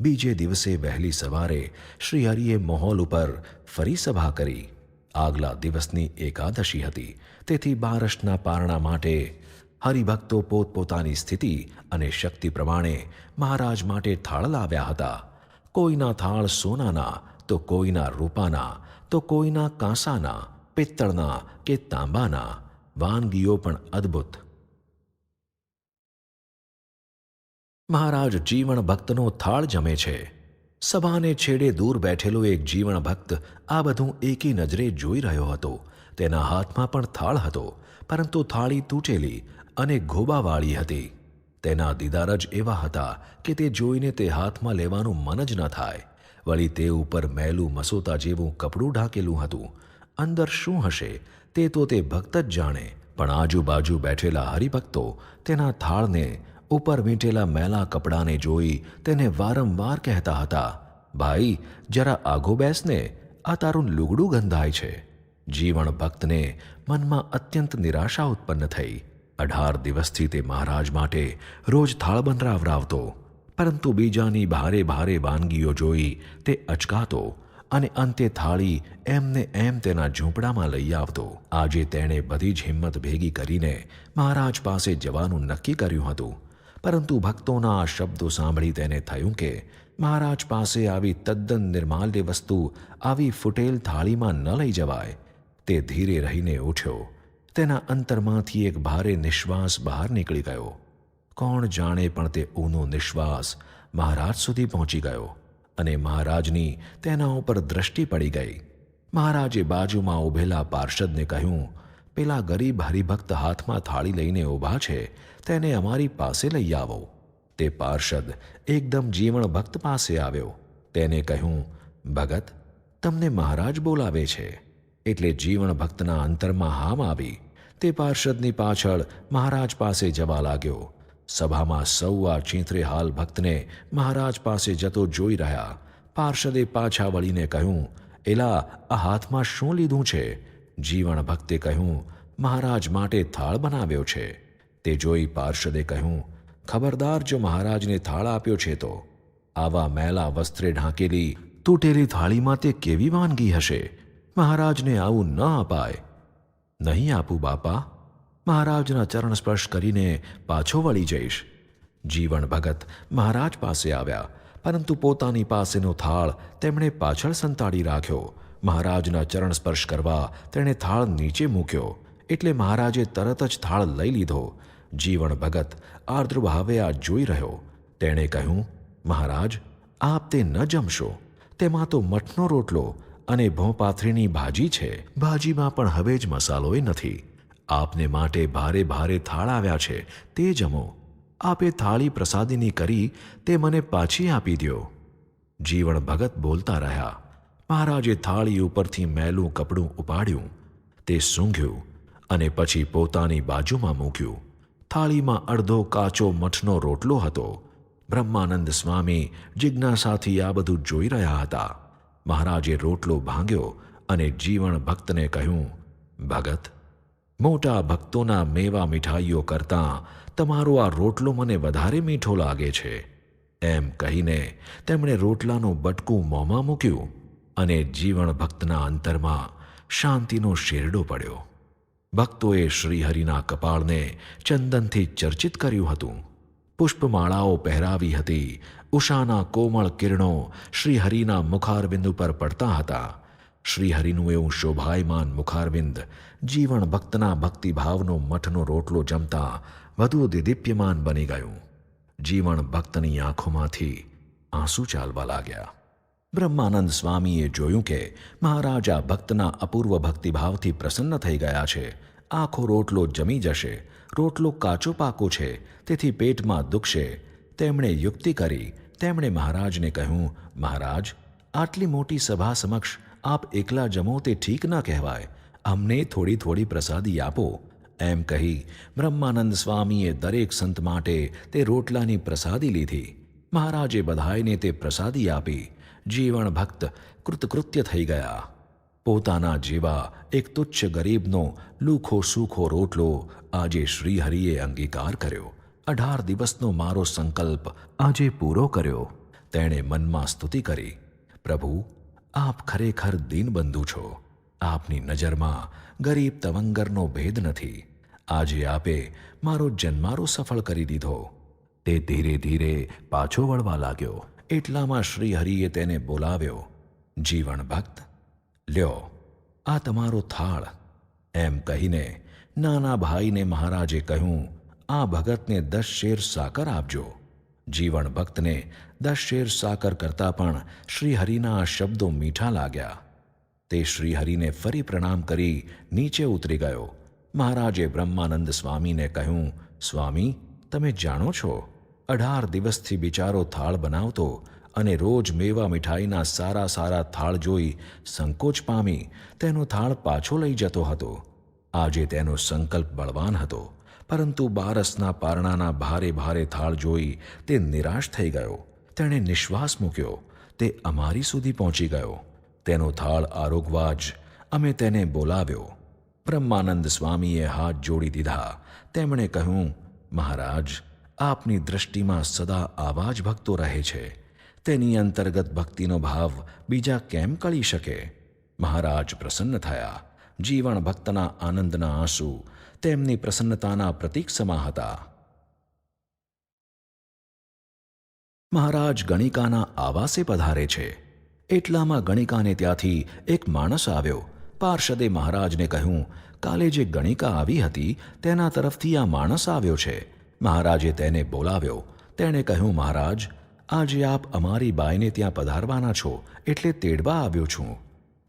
બીજે દિવસે વહેલી સવારે શ્રી હરિએ મહોલ ઉપર ફરી સભા કરી. આગલા દિવસની એકાદશી હતી, તેથી બારસના પારણા માટે હરિભક્તો પોતપોતાની સ્થિતિ અને શક્તિ પ્રમાણે મહારાજ માટે થાળ લાવ્યા હતા. કોઈના થાળ સોનાના, તો કોઈના રૂપાના, તો કોઈના કાંસાના, પિત્તળના કે તાંબાના. વાનગીઓ પણ અદ્ભુત. મહારાજ જીવણ ભક્તનો થાળ જમે છે. સભાને છેડે દૂર બેઠેલો એક જીવણ ભક્ત આ બધું એકી નજરે જોઈ રહ્યો હતો. તેના હાથમાં પણ થાળ હતો, પરંતુ થાળી તૂટેલી અને ઘોબાવાળી હતી. તેના દીદાર જ એવા હતા કે તે જોઈને તે હાથમાં લેવાનું મન જ ન થાય. વળી તે ઉપર મેલું મસોતા જેવું કપડું ઢાંકેલું હતું. અંદર શું હશે તે તો તે ભક્ત જ જાણે. પણ આજુબાજુ બેઠેલા હરિભક્તો તેના થાળને, ઉપર વીંટેલા મેલા કપડાને જોઈ તેને વારંવાર કહેતા હતા, ભાઈ જરા આઘો બેસને, આ તારું લુગડું ગંધાય છે. જીવણ ભક્તને મનમાં અત્યંત નિરાશા ઉત્પન્ન થઈ. 18 દિવસથી તે મહારાજ માટે રોજ થાળ બંધાવરાવતો, પરંતુ બીજાની ભારે ભારે વાનગીઓ જોઈ તે અચકાતો અને અંતે થાળી એમને એમ તેના ઝૂંપડામાં લઈ આવતો. આજે તેણે બધી જ હિંમત ભેગી કરીને મહારાજ પાસે જવાનું નક્કી કર્યું હતું. પરંતુ ભક્તોના આ શબ્દો સાંભળી તેને થયું કે મહારાજ પાસે આવી તદ્દન નિર્માલ્ય વસ્તુ આવી ફૂટેલ થાળીમાં ન લઈ જવાય. તે ધીરે રહીને ઉઠ્યો. તેના અંતરમાંથી એક ભારે નિશ્વાસ બહાર નીકળી ગયો. કોણ જાણે પણ તે ઊનો નિશ્વાસ મહારાજ સુધી પહોંચી ગયો અને મહારાજની તેના ઉપર દ્રષ્ટિ પડી ગઈ. મહારાજે બાજુમાં ઊભેલા પાર્ષદને કહ્યું, પેલા ગરીબ હરિભક્ત હાથમાં થાળી લઈને ઊભા છે, તેને અમારી પાસે લઈ આવો. તે પાર્ષદ એકદમ જીવણ ભક્ત પાસે આવ્યો. તેને કહ્યું, ભગત તમને મહારાજ બોલાવે છે. એટલે જીવણ ભક્તના અંતરમાં હામ આવી. તે પાર્ષદની પાછળ મહારાજ પાસે જવા લાગ્યો. સભામાં સૌ આ ચીંથરે હાલ ભક્તને મહારાજ પાસે જતો જોઈ રહ્યા. પાર્ષદે પાછા વળીને કહ્યું, એલા આ હાથમાં શું લીધું છે? જીવણ ભક્તે કહ્યું, મહારાજ માટે થાળ બનાવ્યો છે. તે જોઈ પાર્ષદે કહ્યું, ખબરદાર જો મહારાજને થાળ આપ્યો છે તો આવા મેલા વસ્ત્રે ઢાંકેલી તૂટેલી થાળીમાં તે કેવી વાનગી હશે? મહારાજને આવું ન અપાય. નહીં આપું બાપા, મહારાજના ચરણ સ્પર્શ કરીને પાછો વળી જઈશ. જીવણ ભગત મહારાજ પાસે આવ્યા, પરંતુ પોતાની પાસેનો થાળ તેમણે પાછળ સંતાડી રાખ્યો. મહારાજના ચરણ સ્પર્શ કરવા તેણે થાળ નીચે મૂક્યો, એટલે મહારાજે તરત જ થાળ લઈ લીધો. જીવણ ભગત આર્દ્ર ભાવે આ જોઈ રહ્યો. તેણે કહ્યું, મહારાજ આપ તે ન જમશો, તેમાં તો મઠનો રોટલો અને ભોંપાથરીની ભાજી છે. ભાજીમાં પણ હવે જ મસાલોય નથી. આપને માટે ભારે ભારે થાળ આવ્યા છે, તે જમો. આપે થાળી પ્રસાદીની કરી તે મને પાછી આપી દ્યો. જીવણ ભગત બોલતા રહ્યા. મહારાજે થાળી ઉપરથી મેલું કપડું ઉપાડ્યું. તે સૂંઘ્યું અને પછી પોતાની બાજુમાં મૂક્યું. થાળીમાં અડધો કાચો મઠનો રોટલો હતો. બ્રહ્માનંદ સ્વામી જિજ્ઞાસાથી આ બધું જોઈ રહ્યા હતા. મહારાજે રોટલો ભાંગ્યો અને જીવણ ભક્તને કહ્યું, ભગત, મોટા ભક્તોના મેવા મીઠાઈઓ કરતાં તમારો આ રોટલો મને વધારે મીઠો લાગે છે. એમ કહીને તેમણે રોટલાનું બટકું મોંમાં મૂક્યું અને જીવણ ભક્તના અંતરમાં શાંતિનો શેરડો પડ્યો. ભક્તોએ શ્રીહરિના કપાળને ચંદનથી ચર્ચિત કર્યું હતું. પુષ્પમાળાઓ પહેરાવી હતી. ઉષાના કોમળ કિરણો શ્રીહરિના મુખારવિંદ ઉપર પડતા હતા. શ્રીહરિનું એવું શોભાયમાન મુખારવિંદ જીવણ ભક્તના ભક્તિભાવનો મઠનો રોટલો જમતા વધુ દિદીપ્યમાન બની ગયું. જીવણ ભક્તની આંખોમાંથી આંસુ ચાલવા લાગ્યા. બ્રહ્માનંદ સ્વામીએ જોયું કે મહારાજ આ ભક્તના અપૂર્વ ભક્તિભાવથી પ્રસન્ન થઈ ગયા છે. આખો રોટલો જમી જશે. રોટલો કાચો પાકો છે, તેથી પેટમાં દુખશે. તેમણે યુક્તિ કરી. તેમણે મહારાજને કહ્યું, મહારાજ, આટલી મોટી સભા સમક્ષ આપ એકલા જમો તે ઠીક ન કહેવાય. અમને થોડી થોડી પ્રસાદી આપો. એમ કહી બ્રહ્માનંદ સ્વામીએ દરેક સંત માટે તે રોટલાની પ્રસાદી લીધી. મહારાજે બધાઈને તે પ્રસાદી આપી. જીવણ ભક્ત કૃતકૃત્ય થઈ ગયા. પોતાના જેવા એક તુચ્છ ગરીબનો લુખો સૂખો રોટલો આજે શ્રીહરિએ અંગીકાર કર્યો. 18 દિવસનો મારો સંકલ્પ આજે પૂરો કર્યો. તેણે મનમાં સ્તુતિ કરી, પ્રભુ, આપ ખરેખર દીનબંધુ છો. આપની નજરમાં ગરીબ તવંગરનો ભેદ નથી. આજે આપે મારો જન્મારો સફળ કરી દીધો. તે ધીરે ધીરે પાછો વળવા લાગ્યો. એટલામાં શ્રીહરિએ તેને બોલાવ્યો. જીવણ ભક્ત, લ્યો, આ તમારો થાળ. એમ કહીને નાના ભાઈને મહારાજે કહ્યું, આ ભગતને 10 શેર સાકર આપજો. જીવણ ભક્તને 10 શેર સાકર કરતાં પણ શ્રીહરિના આ શબ્દો મીઠા લાગ્યા. તે શ્રીહરિને ફરી પ્રણામ કરી નીચે ઉતરી ગયો. મહારાજે બ્રહ્માનંદ સ્વામીને કહ્યું, સ્વામી, તમે જાણો છો, 18 દિવસથી બિચારો થાળ બનાવતો અને રોજ મેવા મીઠાઈના સારા સારા થાળ જોઈ સંકોચ પામી તેનો થાળ પાછો લઈ જતો હતો. આજે તેનો સંકલ્પ બળવાન હતો, પરંતુ બારસના પારણાના ભારે ભારે થાળ જોઈ તે નિરાશ થઈ ગયો. તેણે નિશ્વાસ મૂક્યો. તે અમારી સુધી પહોંચી ગયો. તેનો થાળ આરોગવા જ અમે તેને બોલાવ્યો. બ્રહ્માનંદ સ્વામીએ હાથ જોડી દીધા. તેમણે કહ્યું, મહારાજ, આપની દૃષ્ટિમાં સદા આવા જ ભક્તો રહે છે. તેની અંતર્ગત ભક્તિનો ભાવ બીજા કેમ કળી શકે? મહારાજ પ્રસન્ન થયા. જીવણ ભક્તના આનંદના આંસુ તેમની પ્રસન્નતાના પ્રતીક સમા હતા. મહારાજ ગણિકાના આવાસે પધારે છે. એટલામાં ગણિકાને ત્યાંથી એક માણસ આવ્યો. પાર્ષદે મહારાજને કહ્યું, કાલે જે ગણિકા આવી હતી તેના તરફથી આ માણસ આવ્યો છે. મહારાજે તેને બોલાવ્યો. તેણે કહ્યું, મહારાજ, આજે આપ અમારી બાઈને ત્યાં પધારવાના છો એટલે તેડવા આવ્યો છું.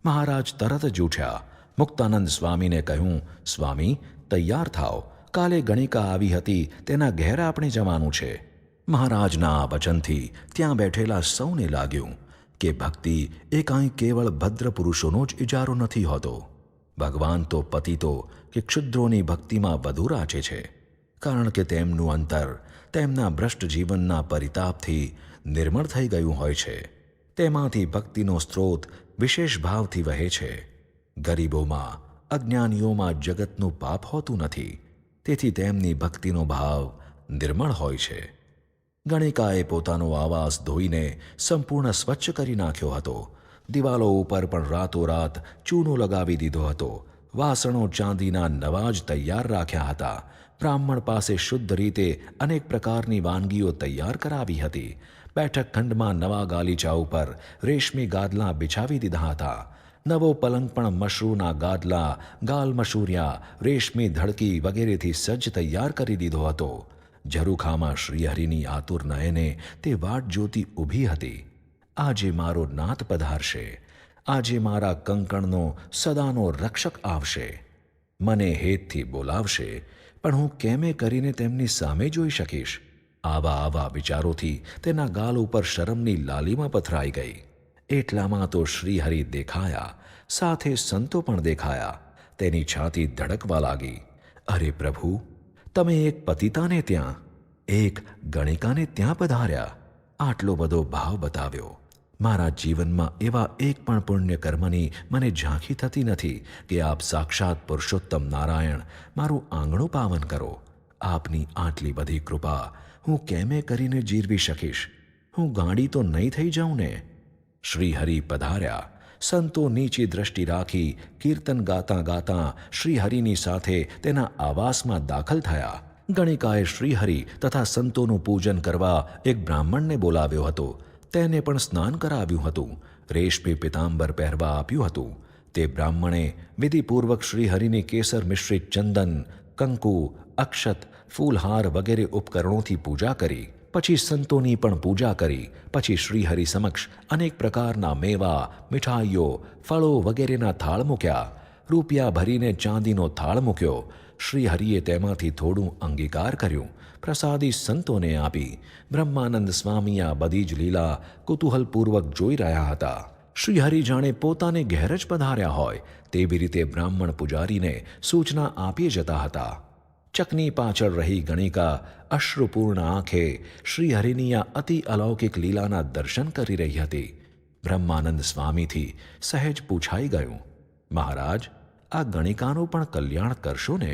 મહારાજ તરત જ ઉઠ્યા. મુક્તાનંદ સ્વામીને કહ્યું, સ્વામી, તૈયાર થાઓ. કાલે ગણિકા આવી હતી તેના ઘેર આપણે જવાનું છે. મહારાજના આ વચનથી ત્યાં બેઠેલા સૌને લાગ્યું કે ભક્તિ એ કાંઈ કેવળ ભદ્ર પુરુષોનો જ ઇજારો નથી હોતો. ભગવાન તો પતિતો કે ક્ષુદ્રોની ભક્તિમાં વધુ રાચે છે, કારણ કે તેમનું અંતર તેમના ભ્રષ્ટ જીવનના પરિતાપથી નિર્મળ થઈ ગયું હોય છે. તેમાંથી ભક્તિનો સ્ત્રોત વિશેષ ભાવથી વહે છે. ગરીબોમાં, અજ્ઞાનીઓમાં જગતનું પાપ હોતું નથી, તેથી તેમની ભક્તિનો ભાવ નિર્મળ હોય છે. ગણિકાએ પોતાનો આવાસ ધોઈને સંપૂર્ણ સ્વચ્છ કરી નાખ્યો હતો. દિવાલો ઉપર પણ રાતોરાત ચૂનો લગાવી દીધો હતો. વાસણો ચાંદીના નવા જ તૈયાર રાખ્યા હતા. બ્રાહ્મણ પાસે શુદ્ધ રીતે અનેક પ્રકારની વાનગીઓ તૈયાર કરાવી હતી. બેઠક ખંડમાં નવા ગાલીચા ઉપર રેશમી ગાદલા બિછાવી દીધા હતા. નવો પલંગ પણ મશરૂના ગાદલા, ગાલમશૂરિયા, રેશમી ધડકી વગેરેથી સજ્જ તૈયાર કરી દીધો હતો. ઝરૂખામાં શ્રીહરિની આતુર નયને તે વાટ જોતી ઊભી હતી. આજે મારો નાથ પધારશે. આજે મારા કંકણનો સદાનો રક્ષક આવશે. મને હેતથી બોલાવશે, પણ હું કેમે કરીને તેમની સામે જોઈ શકીશ? આવા વિચારોથી તેના ગાલ ઉપર શરમની લાલીમાં પથરાઈ ગઈ. એટલામાં તો શ્રીહરિ દેખાયા. સાથે સંતો પણ દેખાયા. તેની છાતી ધડકવા લાગી. અરે પ્રભુ, તમે એક પતિતાને ત્યાં, એક ગણિકાને ત્યાં પધાર્યા, આટલો બધો ભાવ બતાવ્યો. મારા જીવનમાં એવા એક પણ પુણ્ય કર્મની મને ઝાંખી થતી નથી કે આપ સાક્ષાત પુરુષોત્તમ નારાયણ મારું આંગણું પાવન કરો. આપની આટલી બધી કૃપા હું કેમે કરીને જીરવી શકીશ? હું ગાંડી તો નહીં થઈ જાઉં ને? શ્રીહરિ પધાર્યા. સંતો નીચી દ્રષ્ટિ રાખી કીર્તન ગાતાં ગાતાં શ્રીહરિની સાથે તેના આવાસમાં દાખલ થયા. ગણિકાએ શ્રીહરિ તથા સંતોનું પૂજન કરવા એક બ્રાહ્મણને બોલાવ્યો હતો. તેને પણ સ્નાન કરાવ્યું હતું, રેશમી પિતાંબર પહેરવા આપ્યું હતું. તે બ્રાહ્મણે વિધિપૂર્વક શ્રીહરિની કેસર મિશ્રિત ચંદન, કંકુ, અક્ષત, ફૂલહાર વગેરે ઉપકરણોથી પૂજા કરી. પછી સંતોની પણ પૂજા કરી. પછી શ્રીહરિ સમક્ષ અનેક પ્રકારના મેવા, મીઠાઈઓ, ફળો વગેરેના થાળ મૂક્યા. રૂપિયા ભરીને ચાંદીનો થાળ મૂક્યો. શ્રીહરિએ તેમાંથી થોડું અંગીકાર કર્યું, પ્રસાદી સંતોને આપી. બ્રહ્માનંદ સ્વામી આ બધી જ લીલા કુતૂહલપૂર્વક જોઈ રહ્યા હતા. શ્રીહરિ જાણે પોતાને ઘેર જ પધાર્યા હોય તેવી રીતે બ્રાહ્મણ પૂજારીને સૂચના આપી જતા હતા. ચકની પાછળ રહી ગણિકા અશ્રુપૂર્ણ આંખે શ્રીહરિની આ અતિ અલૌકિક લીલાના દર્શન કરી રહી હતી. બ્રહ્માનંદ સ્વામીથી સહેજ પૂછાઈ ગયું, મહારાજ, આ ગણિકાનું પણ કલ્યાણ કરશો ને?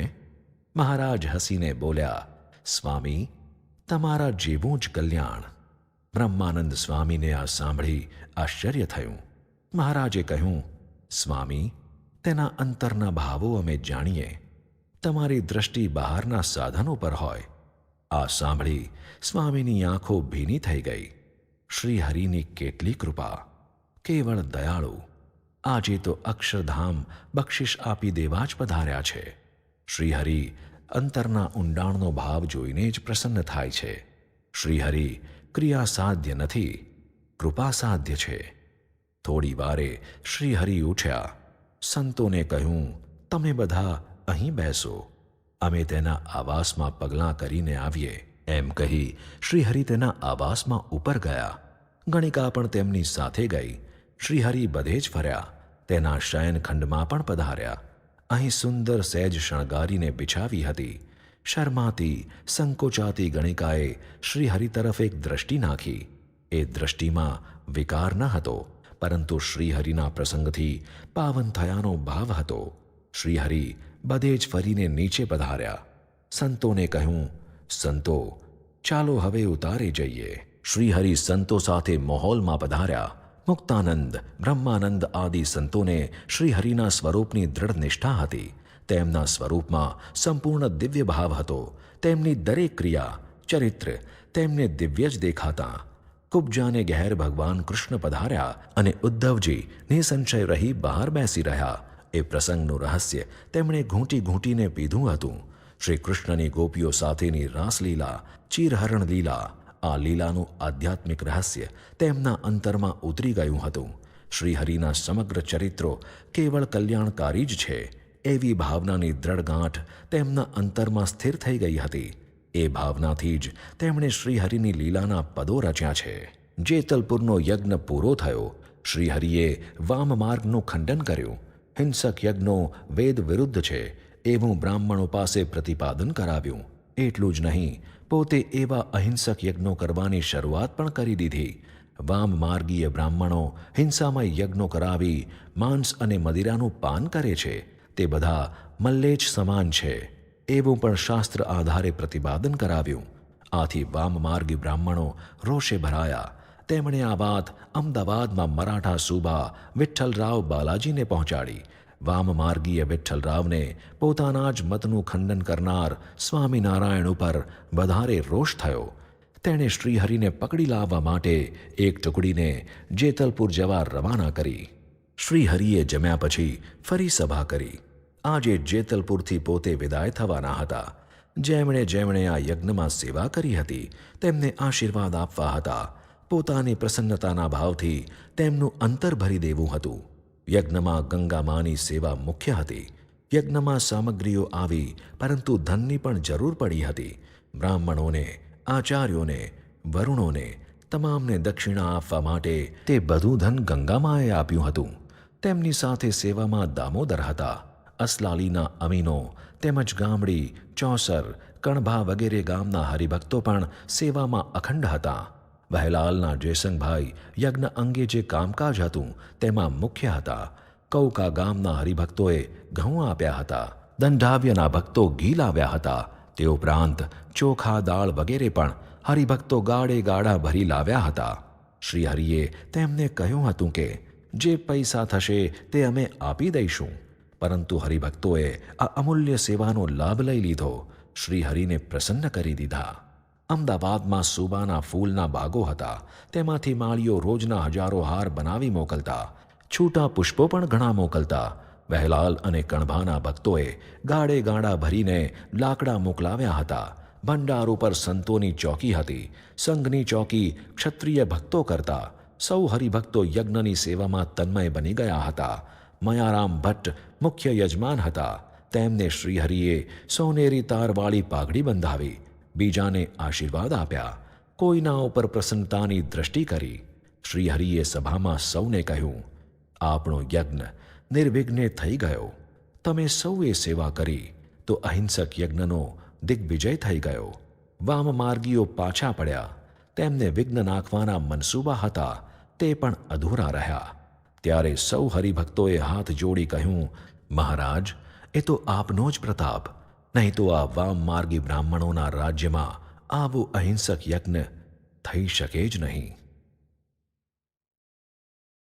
મહારાજ હસીને બોલ્યા, સ્વામી, તમારા જેવું જ કલ્યાણ. બ્રહ્માનંદ સ્વામીને આ સાંભળી આશ્ચર્ય થયું. મહારાજે કહ્યું, સ્વામી, તેના અંતરના ભાવો અમે જાણીએ. તમારી દ્રષ્ટિ બહારના સાધનો પર હોય. આ સાંભળી સ્વામીની આંખો ભીની થઈ ગઈ. શ્રીહરિની કેટલી કૃપા! કેવળ દયાળુ! આજે તો અક્ષરધામ બક્ષિસ આપી દેવા જ પધાર્યા છે. શ્રીહરિ અંતરના ઊંડાણનો ભાવ જોઈને જ પ્રસન્ન થાય છે. શ્રીહરિ ક્રિયા સાધ્ય નથી, કૃપા સાધ્ય છે. થોડી વારે શ્રીહરિ ઉઠ્યા. સંતોને કહ્યું, તમે બધા અહીં બેસો, અમે તેના આવાસમાં પગલાં કરીને આવીએ. એમ કહી શ્રીહરિ તેના આવાસમાં ઉપર ગયા. ગણિકા પણ તેમની સાથે ગઈ. શ્રીહરિ બધે જ ફર્યા. તેના શયનખંડમાં પણ પધાર્યા. અહીં સુંદર સેજ શણગારીને બિછાવી હતી. શરમાતી, સંકોચાતી ગણિકાએ શ્રીહરિ તરફ એક દ્રષ્ટિ નાખી. એ દ્રષ્ટિમાં વિકાર ન હતો, પરંતુ શ્રીહરિના પ્રસંગથી પાવન થયાનો ભાવ હતો. શ્રીહરિ બધે જ ફરીને નીચે પધાર્યા. સંતોને કહ્યું, સંતો, ચાલો હવે ઉતારે જઈએ. શ્રીહરિ સંતો સાથે મહોલમાં પધાર્યા. મુક્તાનંદ, બ્રહ્માનંદ આદિ સંતોને શ્રીહરિના સ્વરૂપની દ્રઢ નિષ્ઠા હતી. તેમના સ્વરૂપમાં સંપૂર્ણ દિવ્ય ભાવ હતો. તેમની દરેક ક્રિયા, ચરિત્ર તેમને દિવ્ય જ દેખાતા. કુબ્જાને ઘેર ભગવાન કૃષ્ણ પધાર્યા અને ઉદ્ધવજી નિસંશય રહી બહાર બેસી રહ્યા. એ પ્રસંગનું રહસ્ય તેમણે ઘૂંટી ઘૂંટીને પીધું હતું. શ્રી કૃષ્ણની ગોપીઓ સાથેની રાસલીલા, ચીરહરણ લીલા, આ લીલાનું આધ્યાત્મિક રહસ્ય તેમના અંતરમાં ઉતરી ગયું હતું. શ્રીહરિના સમગ્ર ચરિત્રો કેવળ કલ્યાણકારી જ છે એવી ભાવનાની દ્રઢ ગાંઠ તેમના અંતરમાં સ્થિર થઈ ગઈ હતી. એ ભાવનાથી જ તેમણે શ્રીહરિની લીલાના પદો રચ્યા છે. જેતલપુરનો યજ્ઞ પૂરો થયો. શ્રીહરિએ વામ માર્ગનું ખંડન કર્યું. હિંસક યજ્ઞો વેદ વિરુદ્ધ છે એવું બ્રાહ્મણો પાસે પ્રતિપાદન કરાવ્યું. એટલું જ નહીં, પોતે એવા અહિંસક યજ્ઞો કરવાની શરૂઆત પણ કરી દીધી. વામ માર્ગીય બ્રાહ્મણો હિંસામય યજ્ઞો કરાવી માંસ અને મદિરાનું પાન કરે છે. તે બધા મલ્લેચ સમાન છે એવું પણ શાસ્ત્ર આધારે પ્રતિપાદન કરાવ્યું. આથી વામ માર્ગી બ્રાહ્મણો રોષે ભરાયા. તેમણે આ વાત અમદાવાદમાં મરાઠા સૂબા વિઠ્ઠલરાવ બાલાજીને પહોંચાડી. વામમાર્ગીય વિઠ્ઠલરાવને પોતાના જ મતનું ખંડન કરનાર સ્વામિનારાયણ ઉપર વધારે રોષ થયો. તેણે શ્રીહરિને પકડી લાવવા માટે એક ટુકડીને જેતલપુર જવા રવાના કરી. શ્રીહરિએ જમ્યા પછી ફરી સભા કરી. આજે જેતલપુરથી પોતે વિદાય થવાના હતા. જેમણે જેમણે આ યજ્ઞમાં સેવા કરી હતી તેમને આશીર્વાદ આપવા હતા. પોતાની પ્રસન્નતાના ભાવથી તેમનું અંતર ભરી દેવું હતું. યજ્ઞમાં ગંગામાની સેવા મુખ્ય હતી. યજ્ઞમાં સામગ્રીઓ આવી, પરંતુ ધનની પણ જરૂર પડી હતી. બ્રાહ્મણોને, આચાર્યોને, વરુણોને તમામને દક્ષિણા આપવા માટે તે બધું ધન ગંગામાએ આપ્યું હતું. તેમની સાથે સેવામાં દામોદર હતા. અસલાલીના અમીનો તેમજ ગામડી, ચોસર, કણભા વગેરે ગામના હરિભક્તો પણ સેવામાં અખંડ હતા. વહેલાલના જયસંગભાઈ યજ્ઞ અંગે જે કામકાજ હતું તેમાં મુખ્ય હતા. કૌકા ગામના હરિભક્તોએ ઘઉં આપ્યા હતા. દંડાવ્યના ભક્તો ઘી લાવ્યા હતા. તે ઉપરાંત ચોખા, દાળ વગેરે પણ હરિભક્તો ગાડે ગાડા ભરી લાવ્યા હતા. શ્રીહરિએ તેમને કહ્યું હતું કે જે પૈસા થશે તે અમે આપી દઈશું, પરંતુ હરિભક્તોએ આ અમૂલ્ય સેવાનો લાભ લઈ લીધો. શ્રીહરિને પ્રસન્ન કરી દીધા. અમદાવાદમાં સુબાના ફૂલના બાગો હતા. તેમાંથી માળીઓ રોજના હજારો હાર બનાવી મોકલતા. છૂટા પુષ્પો પણ ઘણા મોકલતા. વહેલાલ અને કણભાના ભક્તોએ ગાડે ગાડા ભરીને લાકડા મોકલાવ્યા હતા. ભંડાર ઉપર સંતોની ચોકી હતી. સંઘની ચોકી ક્ષત્રિય ભક્તો કરતા. સૌ હરિભક્તો યજ્ઞની સેવામાં તન્મય બની ગયા હતા. મયારામ ભટ્ટ મુખ્ય યજમાન હતા. તેમને શ્રીહરિએ સોનેરી તારવાળી પાઘડી બંધાવી. બીજાને આશીર્વાદ આપ્યા. કોઈના ઉપર પ્રસન્નતાની દ્રષ્ટિ કરી. શ્રીહરિએ સભામાં સૌને કહ્યું, આપણો યજ્ઞ નિર્વિઘ્ને થઈ ગયો. તમે સૌએ સેવા કરી તો અહિંસક યજ્ઞનો દિગ્વિજય થઈ ગયો. વામમાર્ગીઓ પાછા પડ્યા. તેમને વિઘ્ન નાખવાના મનસૂબા હતા તે પણ અધૂરા રહ્યા. ત્યારે સૌ હરિભક્તોએ હાથ જોડી કહ્યું, મહારાજ, એ તો આપનો જ પ્રતાપ. નહીં તો આ વામમાર્ગી બ્રાહ્મણોના રાજ્યમાં આવું અહિંસક યજ્ઞ થઈ શકે જ નહીં.